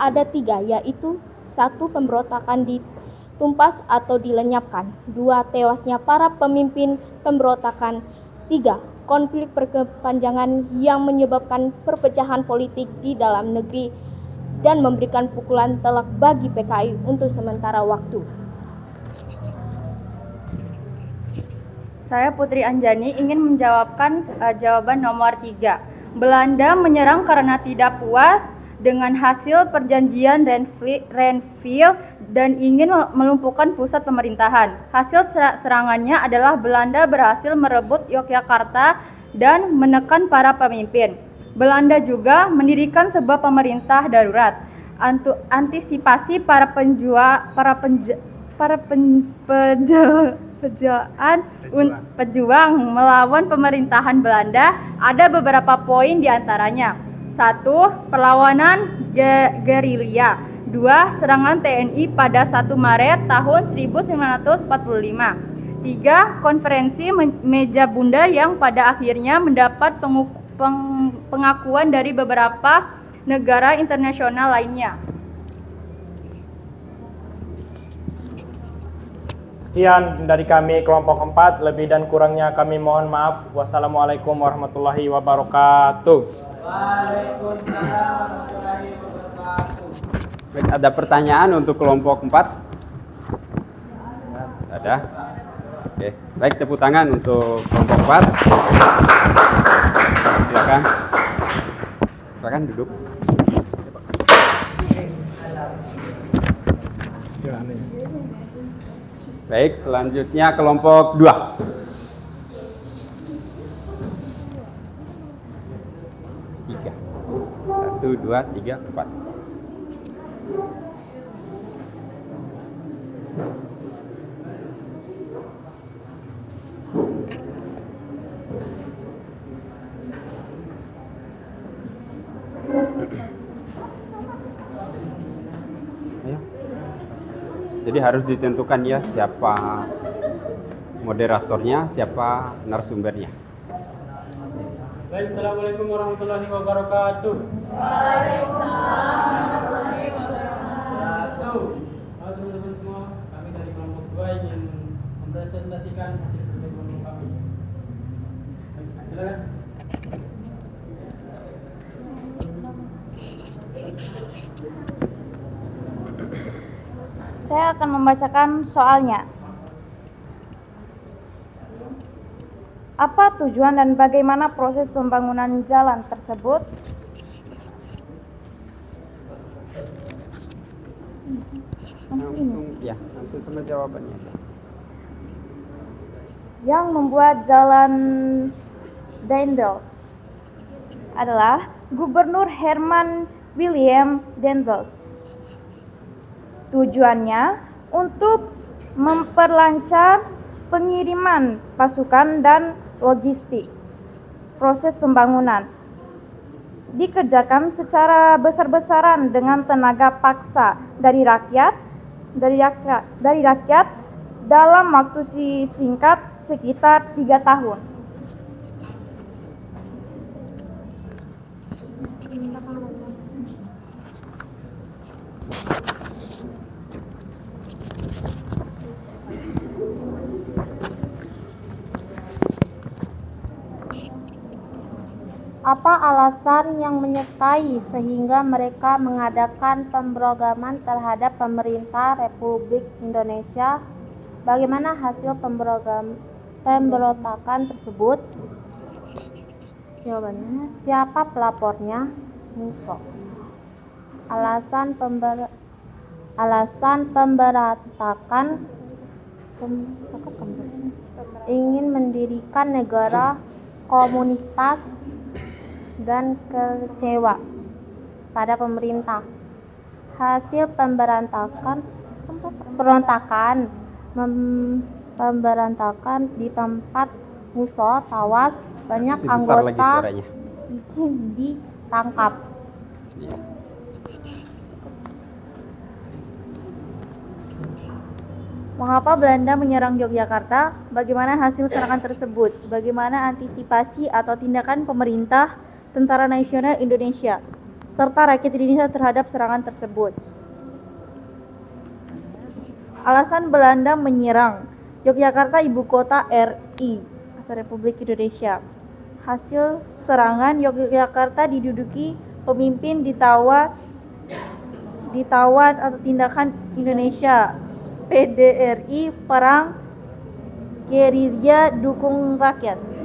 Ada 3, yaitu 1. Pemberontakan ditumpas atau dilenyapkan, 2. Tewasnya para pemimpin pemberontakan, 3. Konflik berkepanjangan yang menyebabkan perpecahan politik di dalam negeri dan memberikan pukulan telak bagi PKI untuk sementara waktu. Saya Putri Anjani ingin menjawabkan jawaban nomor 3. Belanda menyerang karena tidak puas dengan hasil perjanjian Renville dan ingin melumpuhkan pusat pemerintahan. Hasil serangannya adalah Belanda berhasil merebut Yogyakarta dan menekan para pemimpin. Belanda juga mendirikan sebuah pemerintah darurat. Antisipasi pejuang melawan pemerintahan Belanda ada beberapa poin diantaranya. 1. Perlawanan gerilya. 2. Serangan TNI pada 1 Maret tahun 1945. 3. Konferensi meja bundar yang pada akhirnya mendapat pengakuan dari beberapa negara internasional lainnya. Sekian dari kami kelompok 4, lebih dan kurangnya kami mohon maaf. Wassalamualaikum warahmatullahi wabarakatuh. Waalaikumsalam warahmatullahi wabarakatuh. Baik, ada pertanyaan untuk kelompok 4? Ada? Oke, baik, tepuk tangan untuk kelompok 4. Silakan. Silakan duduk. Baik, selanjutnya kelompok 2. Tiga. 1, 2, 3, 4. Jadi harus ditentukan ya siapa moderatornya, siapa narasumbernya. Baik, assalamualaikum warahmatullahi wabarakatuh. Halo teman-teman semua, kami dari kelompok 2 ingin mempresentasikan hasil kerja kelompok kami. Baik, silakan. Saya akan membacakan soalnya. Apa tujuan dan bagaimana proses pembangunan jalan tersebut? Langsung sama jawabannya. Yang membuat jalan Daendels adalah Gubernur Herman William Daendels. Tujuannya untuk memperlancar pengiriman pasukan dan logistik. Proses pembangunan dikerjakan secara besar-besaran dengan tenaga paksa dari rakyat dalam waktu singkat sekitar 3 tahun. Apa alasan yang menyertai sehingga mereka mengadakan pemrograman terhadap pemerintah Republik Indonesia? Bagaimana hasil pemberontakan tersebut? Jawabannya, siapa pelapornya? Musso. Alasan pemberontakan ingin mendirikan negara komunitas dan kecewa pada pemerintah. Hasil pemberontakan di tempat Musso tawas, banyak anggota ditangkap. Ya. Mengapa Belanda menyerang Yogyakarta? Bagaimana hasil serangan tersebut? Bagaimana antisipasi atau tindakan pemerintah, Tentara Nasional Indonesia, serta rakyat Indonesia terhadap serangan tersebut? Alasan Belanda menyerang Yogyakarta, ibu kota RI atau Republik Indonesia. Hasil serangan Yogyakarta diduduki pemimpin ditawan atau tindakan Indonesia, PDRI, perang gerilya dukung rakyat.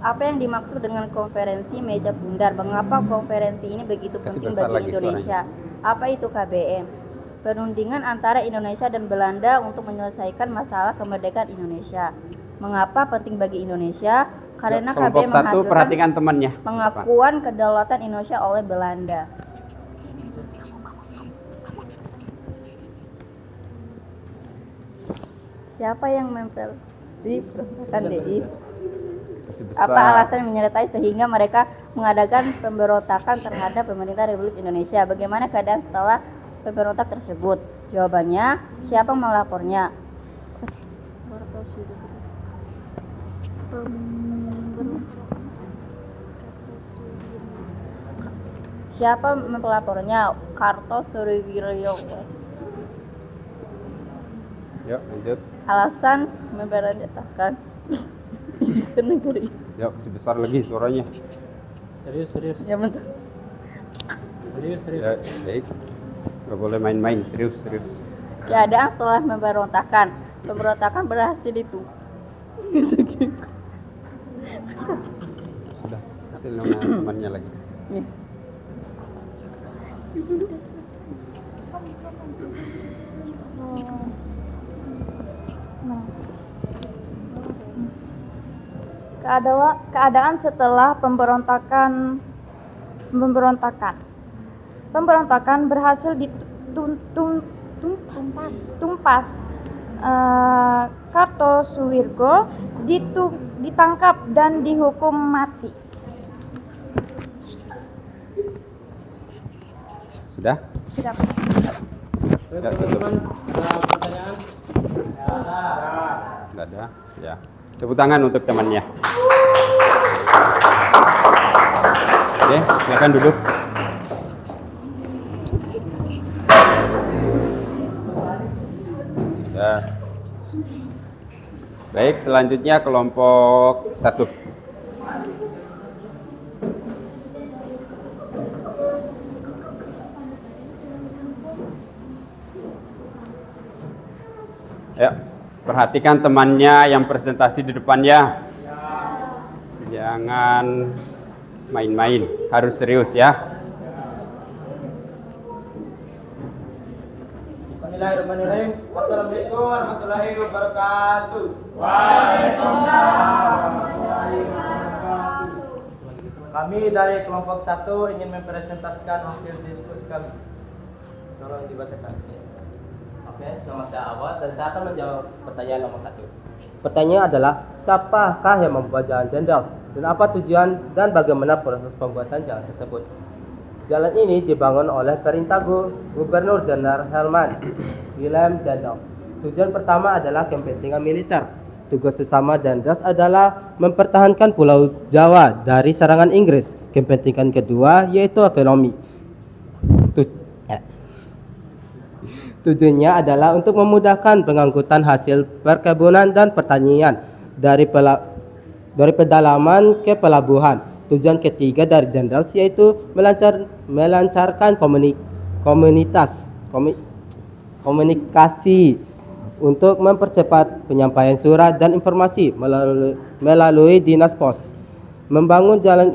Apa yang dimaksud dengan konferensi meja bundar? Mengapa konferensi ini begitu penting bagi Indonesia? Apa itu KBM? Perundingan antara Indonesia dan Belanda untuk menyelesaikan masalah kemerdekaan Indonesia. Mengapa penting bagi Indonesia? Karena KBM menghasilkan pengakuan kedaulatan Indonesia oleh Belanda. Siapa yang mempelajari pemberontakan DI? Apa alasan yang menyertai sehingga mereka mengadakan pemberontakan terhadap pemerintah Republik Indonesia? Bagaimana keadaan setelah pemberontak tersebut? Jawabannya, siapa melapornya? Siapa melapornya? Kartosuryono. Yuk, lanjut. Alasan memberontakkan ke negeri. Yuk, masih besar lagi suaranya. Serius. Ya betul. Serius. Ya, baik. Gak boleh main-main, serius. Keadaan setelah pemberontakan berhasil itu. Sudah, hasil nama temannya lagi. Ya. Keadaan setelah pemberontakan berhasil ditumpas. Kartosuwirgo ditangkap dan dihukum mati. Sudah? Sudah. Ya, tutup. Pertanyaan? Nggak ada. Ya. Tepuk tangan untuk temannya. Oke, silakan duduk. Sudah. Baik, selanjutnya kelompok 1. Ya, perhatikan temannya yang presentasi di depannya. Jangan main-main, harus serius ya. Bismillahirrahmanirrahim. Assalamualaikum warahmatullahi wabarakatuh. Kami dari kelompok 1 ingin mempresentasikan hasil diskusi kami. Tolong dibacakan. Oke, nama saya Awad dan saya akan menjawab pertanyaan nomor 1. Pertanyaan adalah, siapakah yang membuat jalan Dendels dan apa tujuan dan bagaimana proses pembuatan jalan tersebut? Jalan ini dibangun oleh perintah Gubernur Jenderal Herman Willem Dendels. Tujuan pertama adalah kepentingan militer. Tugas utama Dendels adalah mempertahankan Pulau Jawa dari serangan Inggris. Kepentingan kedua yaitu ekonomi. Tujuannya adalah untuk memudahkan pengangkutan hasil perkebunan dan pertanian dari pedalaman ke pelabuhan. Tujuan ketiga dari Dendels yaitu melancarkan komunikasi untuk mempercepat penyampaian surat dan informasi melalui dinas pos. Pembangunan jalan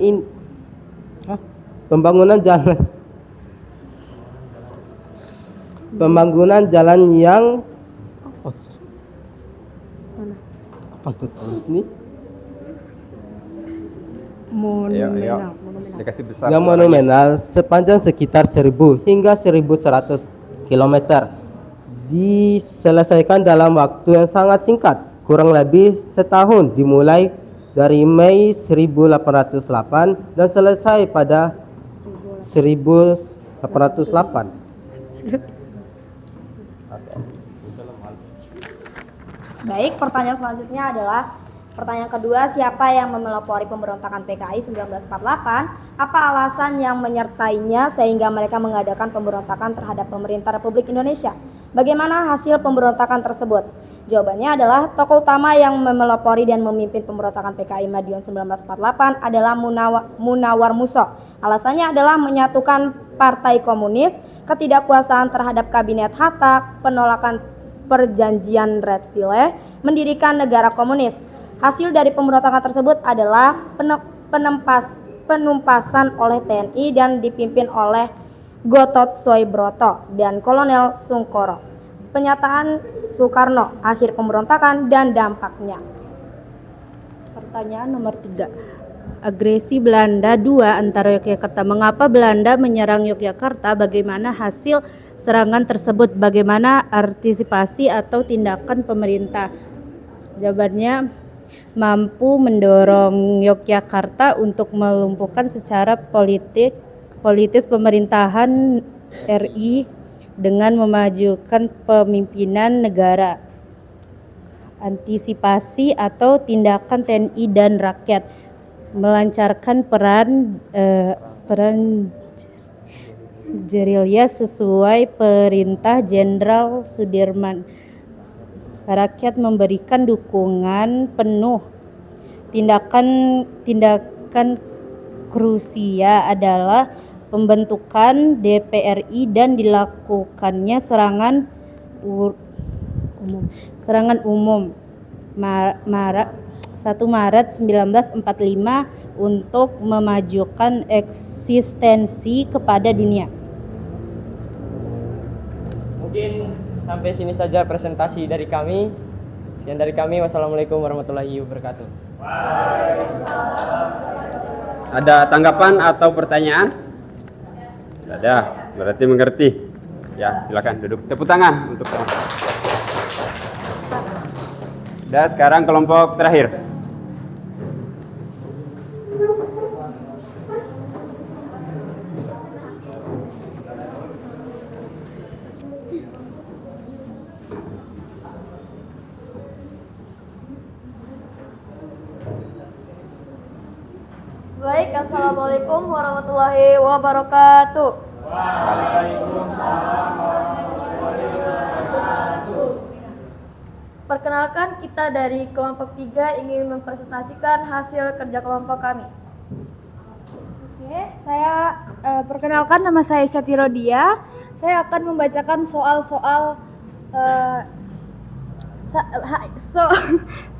yang Dikasih besar yang suaranya. monumental sepanjang sekitar 1000 hingga 1100 km diselesaikan dalam waktu yang sangat singkat, kurang lebih setahun, dimulai dari Mei 1808 dan selesai pada 1808. Baik, pertanyaan selanjutnya adalah pertanyaan kedua, siapa yang memelopori pemberontakan PKI 1948? Apa alasan yang menyertainya sehingga mereka mengadakan pemberontakan terhadap pemerintah Republik Indonesia? Bagaimana hasil pemberontakan tersebut? Jawabannya adalah tokoh utama yang memelopori dan memimpin pemberontakan PKI Madiun 1948 adalah Munawar Muso. Alasannya adalah menyatukan Partai Komunis, ketidakkuasaan terhadap Kabinet Hatta, penolakan perjanjian Redville, mendirikan negara komunis. Hasil dari pemberontakan tersebut adalah penumpasan oleh TNI dan dipimpin oleh Gatot Soebroto dan Kolonel Sungkoro. Penyataan Soekarno, akhir pemberontakan dan dampaknya. Pertanyaan nomor 3. Agresi Belanda 2 antara Yogyakarta. Mengapa Belanda menyerang Yogyakarta? Bagaimana hasil serangan tersebut? Bagaimana antisipasi atau tindakan pemerintah? Jawabannya, mampu mendorong Yogyakarta untuk melumpuhkan secara politis pemerintahan RI dengan memajukan pemimpinan negara. Antisipasi atau tindakan TNI dan rakyat, melancarkan peran gerilya sesuai perintah Jenderal Sudirman. Rakyat memberikan dukungan penuh. Tindakan krusial adalah pembentukan DPRI dan dilakukannya serangan umum 1 Maret 1945 untuk memajukan eksistensi kepada dunia. Mungkin sampai sini saja presentasi dari kami. Sekian dari kami. Wassalamualaikum warahmatullahi wabarakatuh. Ada tanggapan atau pertanyaan? Tidak ada, berarti mengerti. Ya, silakan duduk. Tepuk tangan untuk Dan sekarang kelompok terakhir. Baik, Assalamualaikum warahmatullahi wabarakatuh. Perkenalkan, kita dari kelompok 3 ingin mempresentasikan hasil kerja kelompok kami. Oke, saya perkenalkan, nama saya Isyati Rodia. Saya akan membacakan soal-soal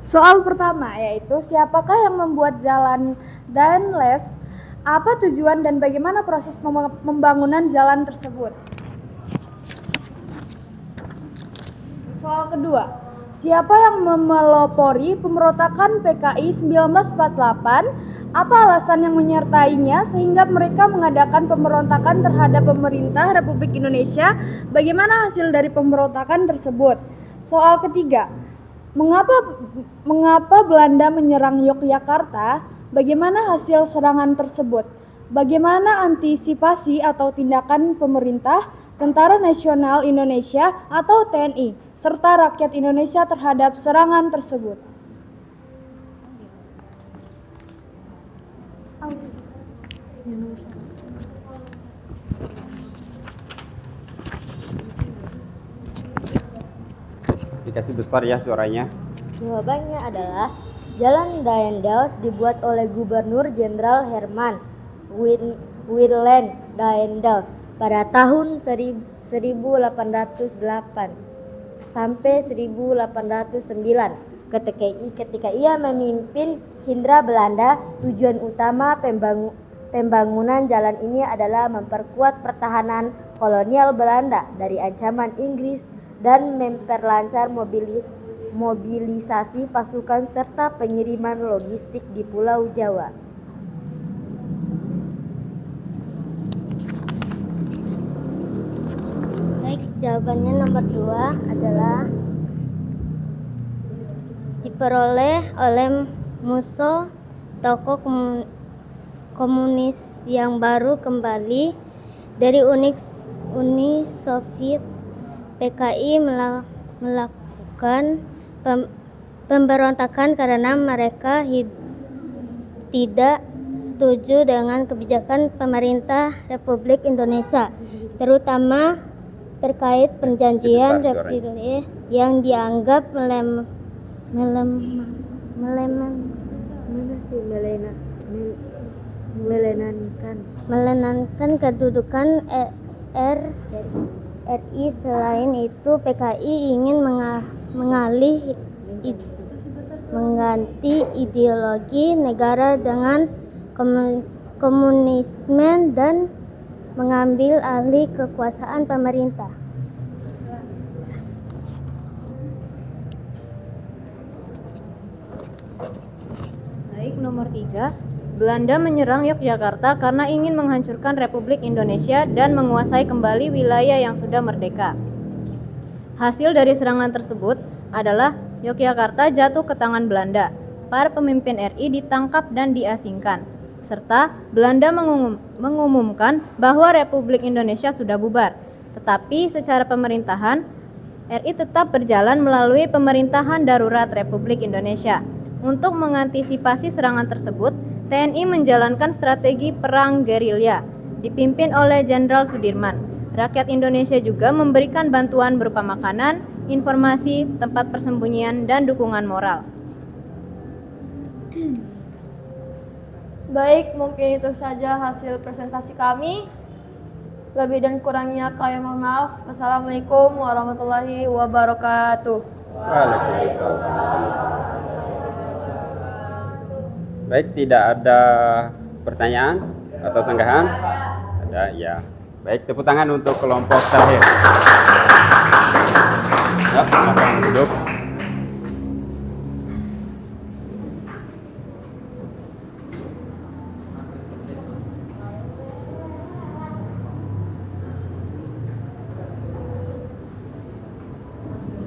soal pertama, yaitu siapakah yang membuat jalan Daendels, apa tujuan dan bagaimana proses pembangunan jalan tersebut. Soal kedua, siapa yang memelopori pemberontakan PKI 1948? Apa alasan yang menyertainya sehingga mereka mengadakan pemberontakan terhadap pemerintah Republik Indonesia? Bagaimana hasil dari pemberontakan tersebut? Soal ketiga, mengapa Belanda menyerang Yogyakarta? Bagaimana hasil serangan tersebut? Bagaimana antisipasi atau tindakan pemerintah, Tentara Nasional Indonesia atau TNI, serta rakyat Indonesia terhadap serangan tersebut? Dikasih besar ya suaranya. Jawabannya adalah Jalan Daendels dibuat oleh Gubernur Jenderal Herman Willem Daendels pada tahun 1808 sampai 1809. Ketika ia memimpin Hindia Belanda, tujuan utama pembangunan jalan ini adalah memperkuat pertahanan kolonial Belanda dari ancaman Inggris dan memperlancar mobilisasi pasukan serta pengiriman logistik di Pulau Jawa. Baik, jawabannya nomor 2 adalah diperoleh oleh Musso, tokoh komunis yang baru kembali dari Uni Soviet. PKI melakukan pemberontakan karena mereka tidak setuju dengan kebijakan pemerintah Republik Indonesia, terutama terkait perjanjian Versailles yang dianggap melenangkan kedudukan RI. Selain itu, PKI ingin mengganti ideologi negara dengan komunisme dan mengambil alih kekuasaan pemerintah. Baik, nomor 3. Belanda menyerang Yogyakarta karena ingin menghancurkan Republik Indonesia dan menguasai kembali wilayah yang sudah merdeka. Hasil dari serangan tersebut adalah Yogyakarta jatuh ke tangan Belanda. Para pemimpin RI ditangkap dan diasingkan, serta Belanda mengumumkan bahwa Republik Indonesia sudah bubar. Tetapi secara pemerintahan, RI tetap berjalan melalui pemerintahan darurat Republik Indonesia. Untuk mengantisipasi serangan tersebut, TNI menjalankan strategi perang gerilya dipimpin oleh Jenderal Sudirman. Rakyat Indonesia juga memberikan bantuan berupa makanan, informasi, tempat persembunyian, dan dukungan moral. Baik, mungkin itu saja hasil presentasi kami. Lebih dan kurangnya kami mohon maaf. Wassalamualaikum warahmatullahi wabarakatuh. Waalaikumsalam. Baik, tidak ada pertanyaan atau sanggahan? Ada, ya. Baik, tepuk tangan untuk kelompok terakhir. Ya, silakan duduk.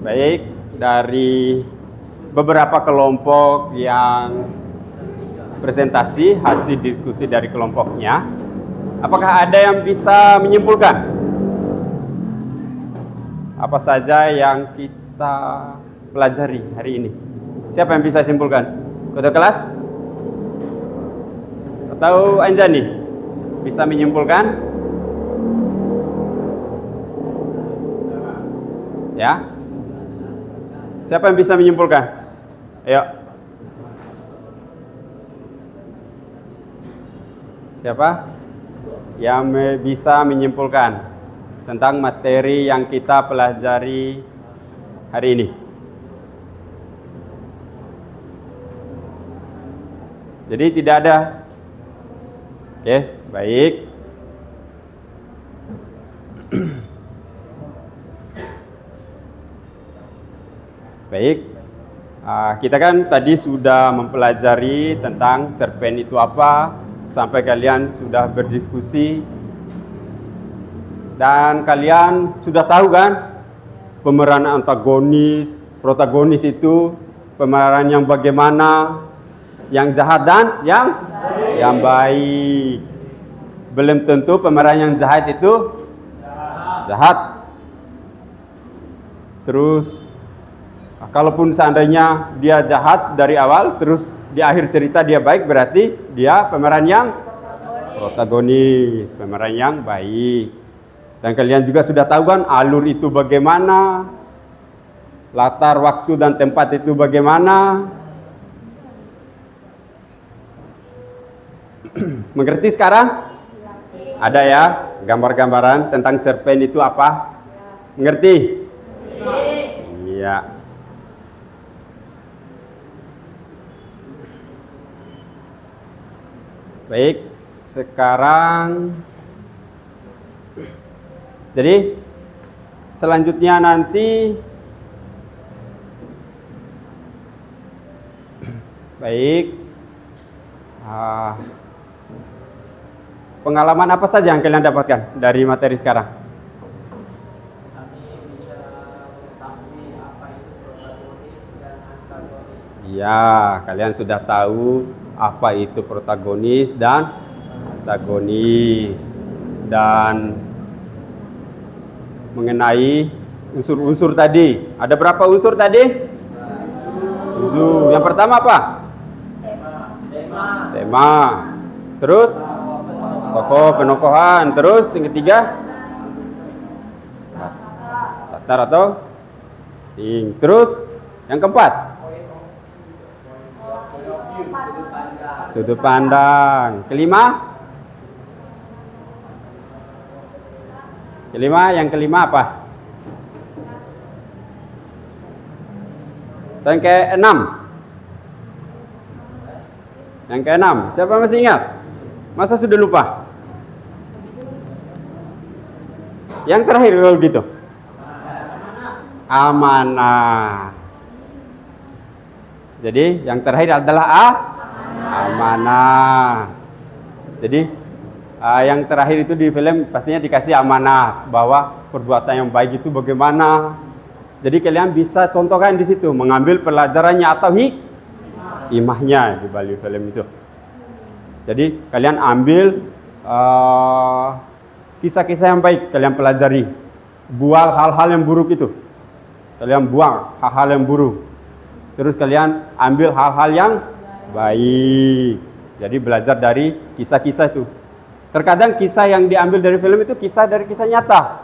Baik, dari beberapa kelompok yang presentasi hasil diskusi dari kelompoknya. Apakah ada yang bisa menyimpulkan apa saja yang kita pelajari hari ini? Siapa yang bisa simpulkan? Ketua kelas? Atau Anjani? Bisa menyimpulkan? Ya? Siapa yang bisa menyimpulkan? Ayo. Siapa yang bisa menyimpulkan tentang materi yang kita pelajari hari ini? Jadi tidak ada. Oke, baik. Baik. Kita kan tadi sudah mempelajari tentang cerpen itu apa, sampai kalian sudah berdiskusi. Dan kalian sudah tahu kan pemeran antagonis, protagonis itu pemeran yang bagaimana, yang jahat dan yang baik. Belum tentu pemeran yang jahat itu jahat. Terus kalaupun seandainya dia jahat dari awal, terus di akhir cerita dia baik, berarti dia pemeran yang protagonis, pemeran yang baik. Dan kalian juga sudah tahu kan alur itu bagaimana, latar waktu dan tempat itu bagaimana. Mengerti sekarang? Ada ya gambar-gambaran tentang cerpen itu apa? Mengerti? Iya. Baik, sekarang jadi selanjutnya nanti baik pengalaman apa saja yang kalian dapatkan dari materi sekarang? Iya, kalian sudah tahu apa itu protagonis dan antagonis, dan mengenai unsur-unsur tadi. Ada berapa unsur tadi? 7. Yang pertama apa? Tema. Terus tokoh penokohan. Terus yang ketiga latar atau ting. Terus yang keempat sudut pandang. Yang kelima apa? Yang keenam. Siapa masih ingat? Masa sudah lupa? Yang terakhir kalau gitu. Amanah. Jadi yang terakhir adalah amanah. Jadi yang terakhir itu di film pastinya dikasih amanah, bahwa perbuatan yang baik itu bagaimana. Jadi kalian bisa contohkan di situ, mengambil pelajarannya atau hikmahnya di balik film itu. Jadi kalian ambil kisah-kisah yang baik, kalian pelajari. Buang hal-hal yang buruk itu. Kalian buang hal-hal yang buruk. Terus kalian ambil hal-hal yang baik. Jadi belajar dari kisah-kisah itu. Terkadang kisah yang diambil dari film itu kisah dari kisah nyata.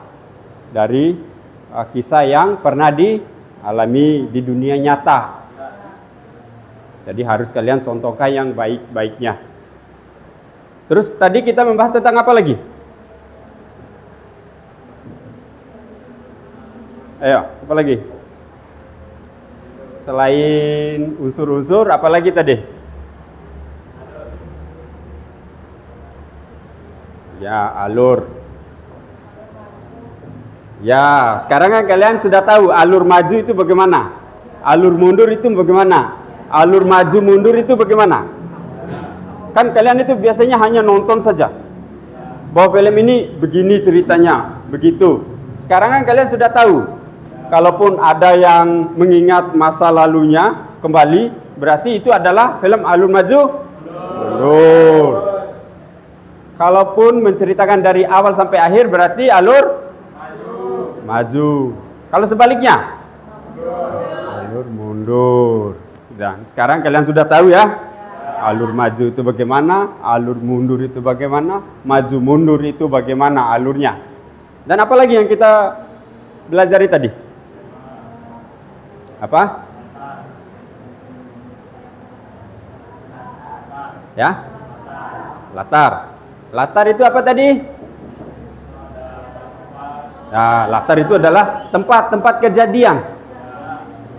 Dari kisah yang pernah dialami di dunia nyata. Jadi harus kalian contohkan yang baik-baiknya. Terus tadi kita membahas tentang apa lagi? Ayo, apa lagi? Selain unsur-unsur, apa lagi tadi? Ya, alur. Ya, sekarang kan kalian sudah tahu alur maju itu bagaimana? Alur mundur itu bagaimana? Alur maju mundur itu bagaimana? Kan kalian itu biasanya hanya nonton saja. Bahwa film ini begini ceritanya, begitu. Sekarang kan kalian sudah tahu. Kalaupun ada yang mengingat masa lalunya, kembali, berarti itu adalah film alur maju mundur. Kalaupun menceritakan dari awal sampai akhir, berarti alur maju. Kalau sebaliknya, alur mundur. Dan sekarang kalian sudah tahu ya, alur maju itu bagaimana, alur mundur itu bagaimana, maju mundur itu bagaimana alurnya. Dan apa lagi yang kita belajari tadi? Apa? Ya? Latar. Latar itu apa tadi? Nah, latar itu adalah tempat-tempat kejadian.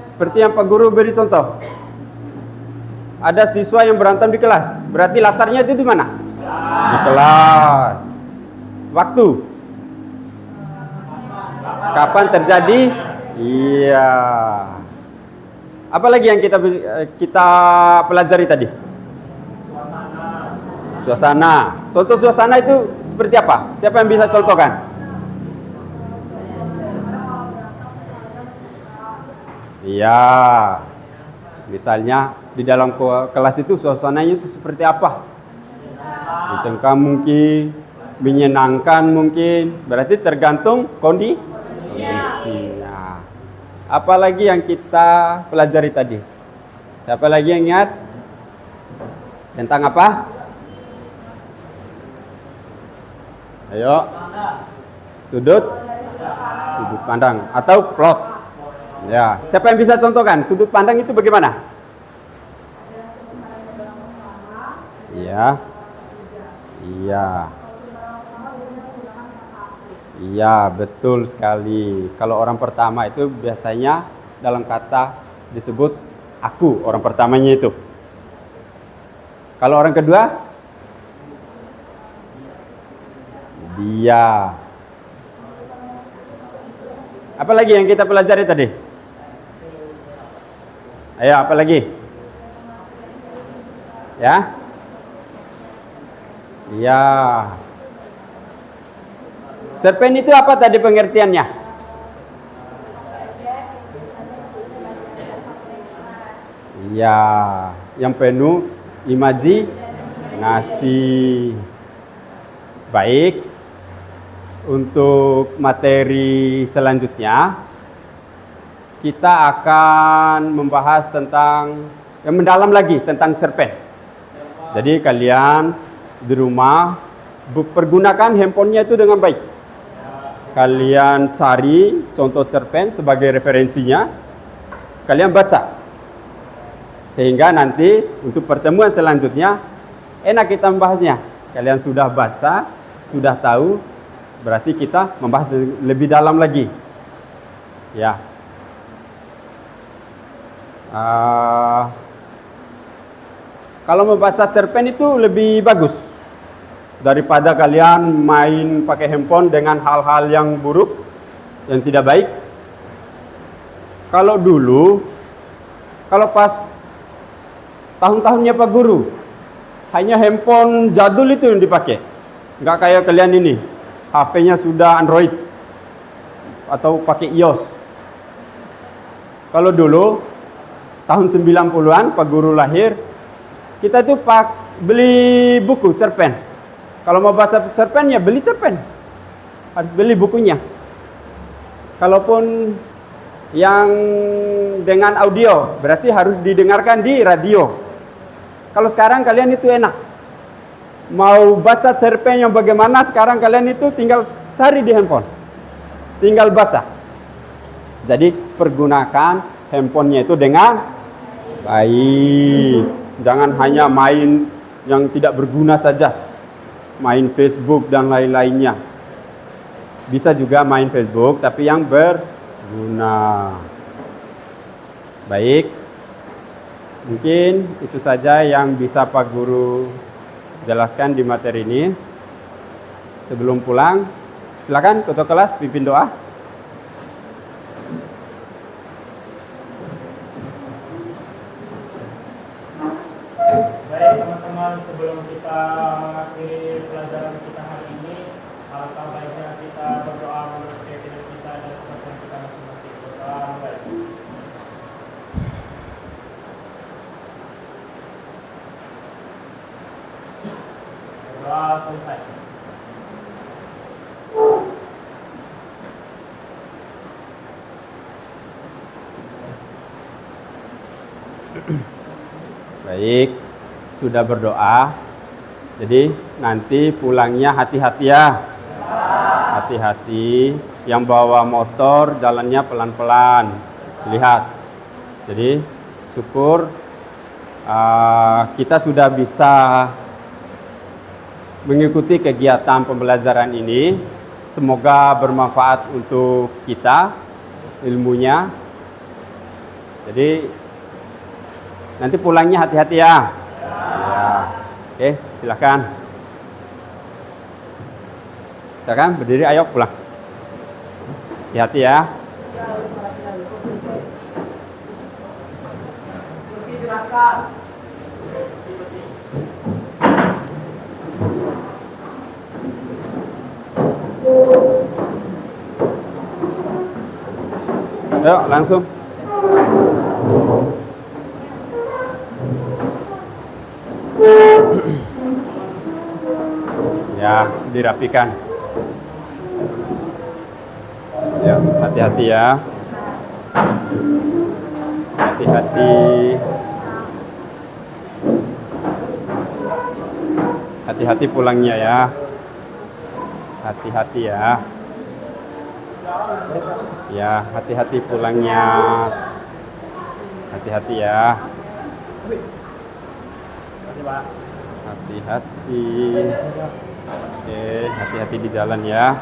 Seperti yang Pak Guru beri contoh. Ada siswa yang berantem di kelas. Berarti latarnya itu di mana? Di kelas. Waktu. Kapan terjadi? Iya. Apa lagi yang kita pelajari tadi? Suasana. Contoh suasana itu seperti apa? Siapa yang bisa contohkan? Iya. Misalnya di dalam kelas itu suasananya itu seperti apa? Mencengkam mungkin, menyenangkan mungkin. Berarti tergantung kondisinya. Apalagi yang kita pelajari tadi? Siapa lagi yang ingat? Tentang apa? Ayo. Sudut pandang atau plot. Ya, siapa yang bisa contohkan? Sudut pandang itu bagaimana? Iya. Iya. Iya, betul sekali. Kalau orang pertama itu biasanya dalam kata disebut aku, orang pertamanya itu. Kalau orang kedua, dia. Apa lagi yang kita pelajari tadi? Ayo, apa lagi? Ya? Iya. Cerpen itu apa tadi pengertiannya? Iya, yang penuh imajinasi. Baik. Untuk materi selanjutnya, kita akan membahas tentang yang mendalam lagi tentang cerpen. Jadi kalian di rumah pergunakan handphonenya itu dengan baik. Kalian cari contoh cerpen sebagai referensinya, kalian baca. Sehingga nanti untuk pertemuan selanjutnya enak kita membahasnya. Kalian sudah baca, sudah tahu, berarti kita membahas lebih dalam lagi. Ya. Kalau membaca cerpen itu lebih bagus daripada kalian main pakai handphone dengan hal-hal yang buruk, yang tidak baik. Kalau dulu, kalau pas tahun-tahunnya Pak Guru, hanya handphone jadul itu yang dipakai. Nggak kayak kalian ini, HP-nya sudah Android atau pakai iOS. Kalau dulu, tahun 90-an Pak Guru lahir, kita itu beli buku cerpen. Kalau mau baca cerpen ya beli cerpen, harus beli bukunya. Kalaupun yang dengan audio, berarti harus didengarkan di radio. Kalau sekarang kalian itu enak, mau baca cerpen yang bagaimana, sekarang kalian itu tinggal cari di handphone, tinggal baca. Jadi pergunakan handphonenya itu dengan baik. Jangan hanya main yang tidak berguna saja, main Facebook dan lain-lainnya. Bisa juga main Facebook, tapi yang berguna. Baik, mungkin itu saja yang bisa Pak Guru jelaskan di materi ini. Sebelum pulang, silakan ketua kelas pimpin doa. Baik teman-teman, sebelum kita mengakhiri pelajaran kita hari ini, alangkah baiknya kita berdoa menurut keyakinan kita dan kepercayaan kita masing-masing. Berdoa baik. Doa selesai. Baik, sudah berdoa. Jadi nanti pulangnya hati-hati ya. Hati-hati. Yang bawa motor jalannya pelan-pelan. Lihat. Jadi syukur kita sudah bisa mengikuti kegiatan pembelajaran ini. Semoga bermanfaat untuk kita ilmunya. Jadi nanti pulangnya hati-hati ya. Ya. Oke, silakan. Silakan berdiri, ayo pulang. Hati-hati ya. Ayo langsung. Ya, dirapikan. Ya, hati-hati ya. Hati-hati. Hati-hati pulangnya ya. Hati-hati ya. Ya, hati-hati pulangnya. Hati-hati ya. Hati-hati. Oke, hati-hati di jalan ya.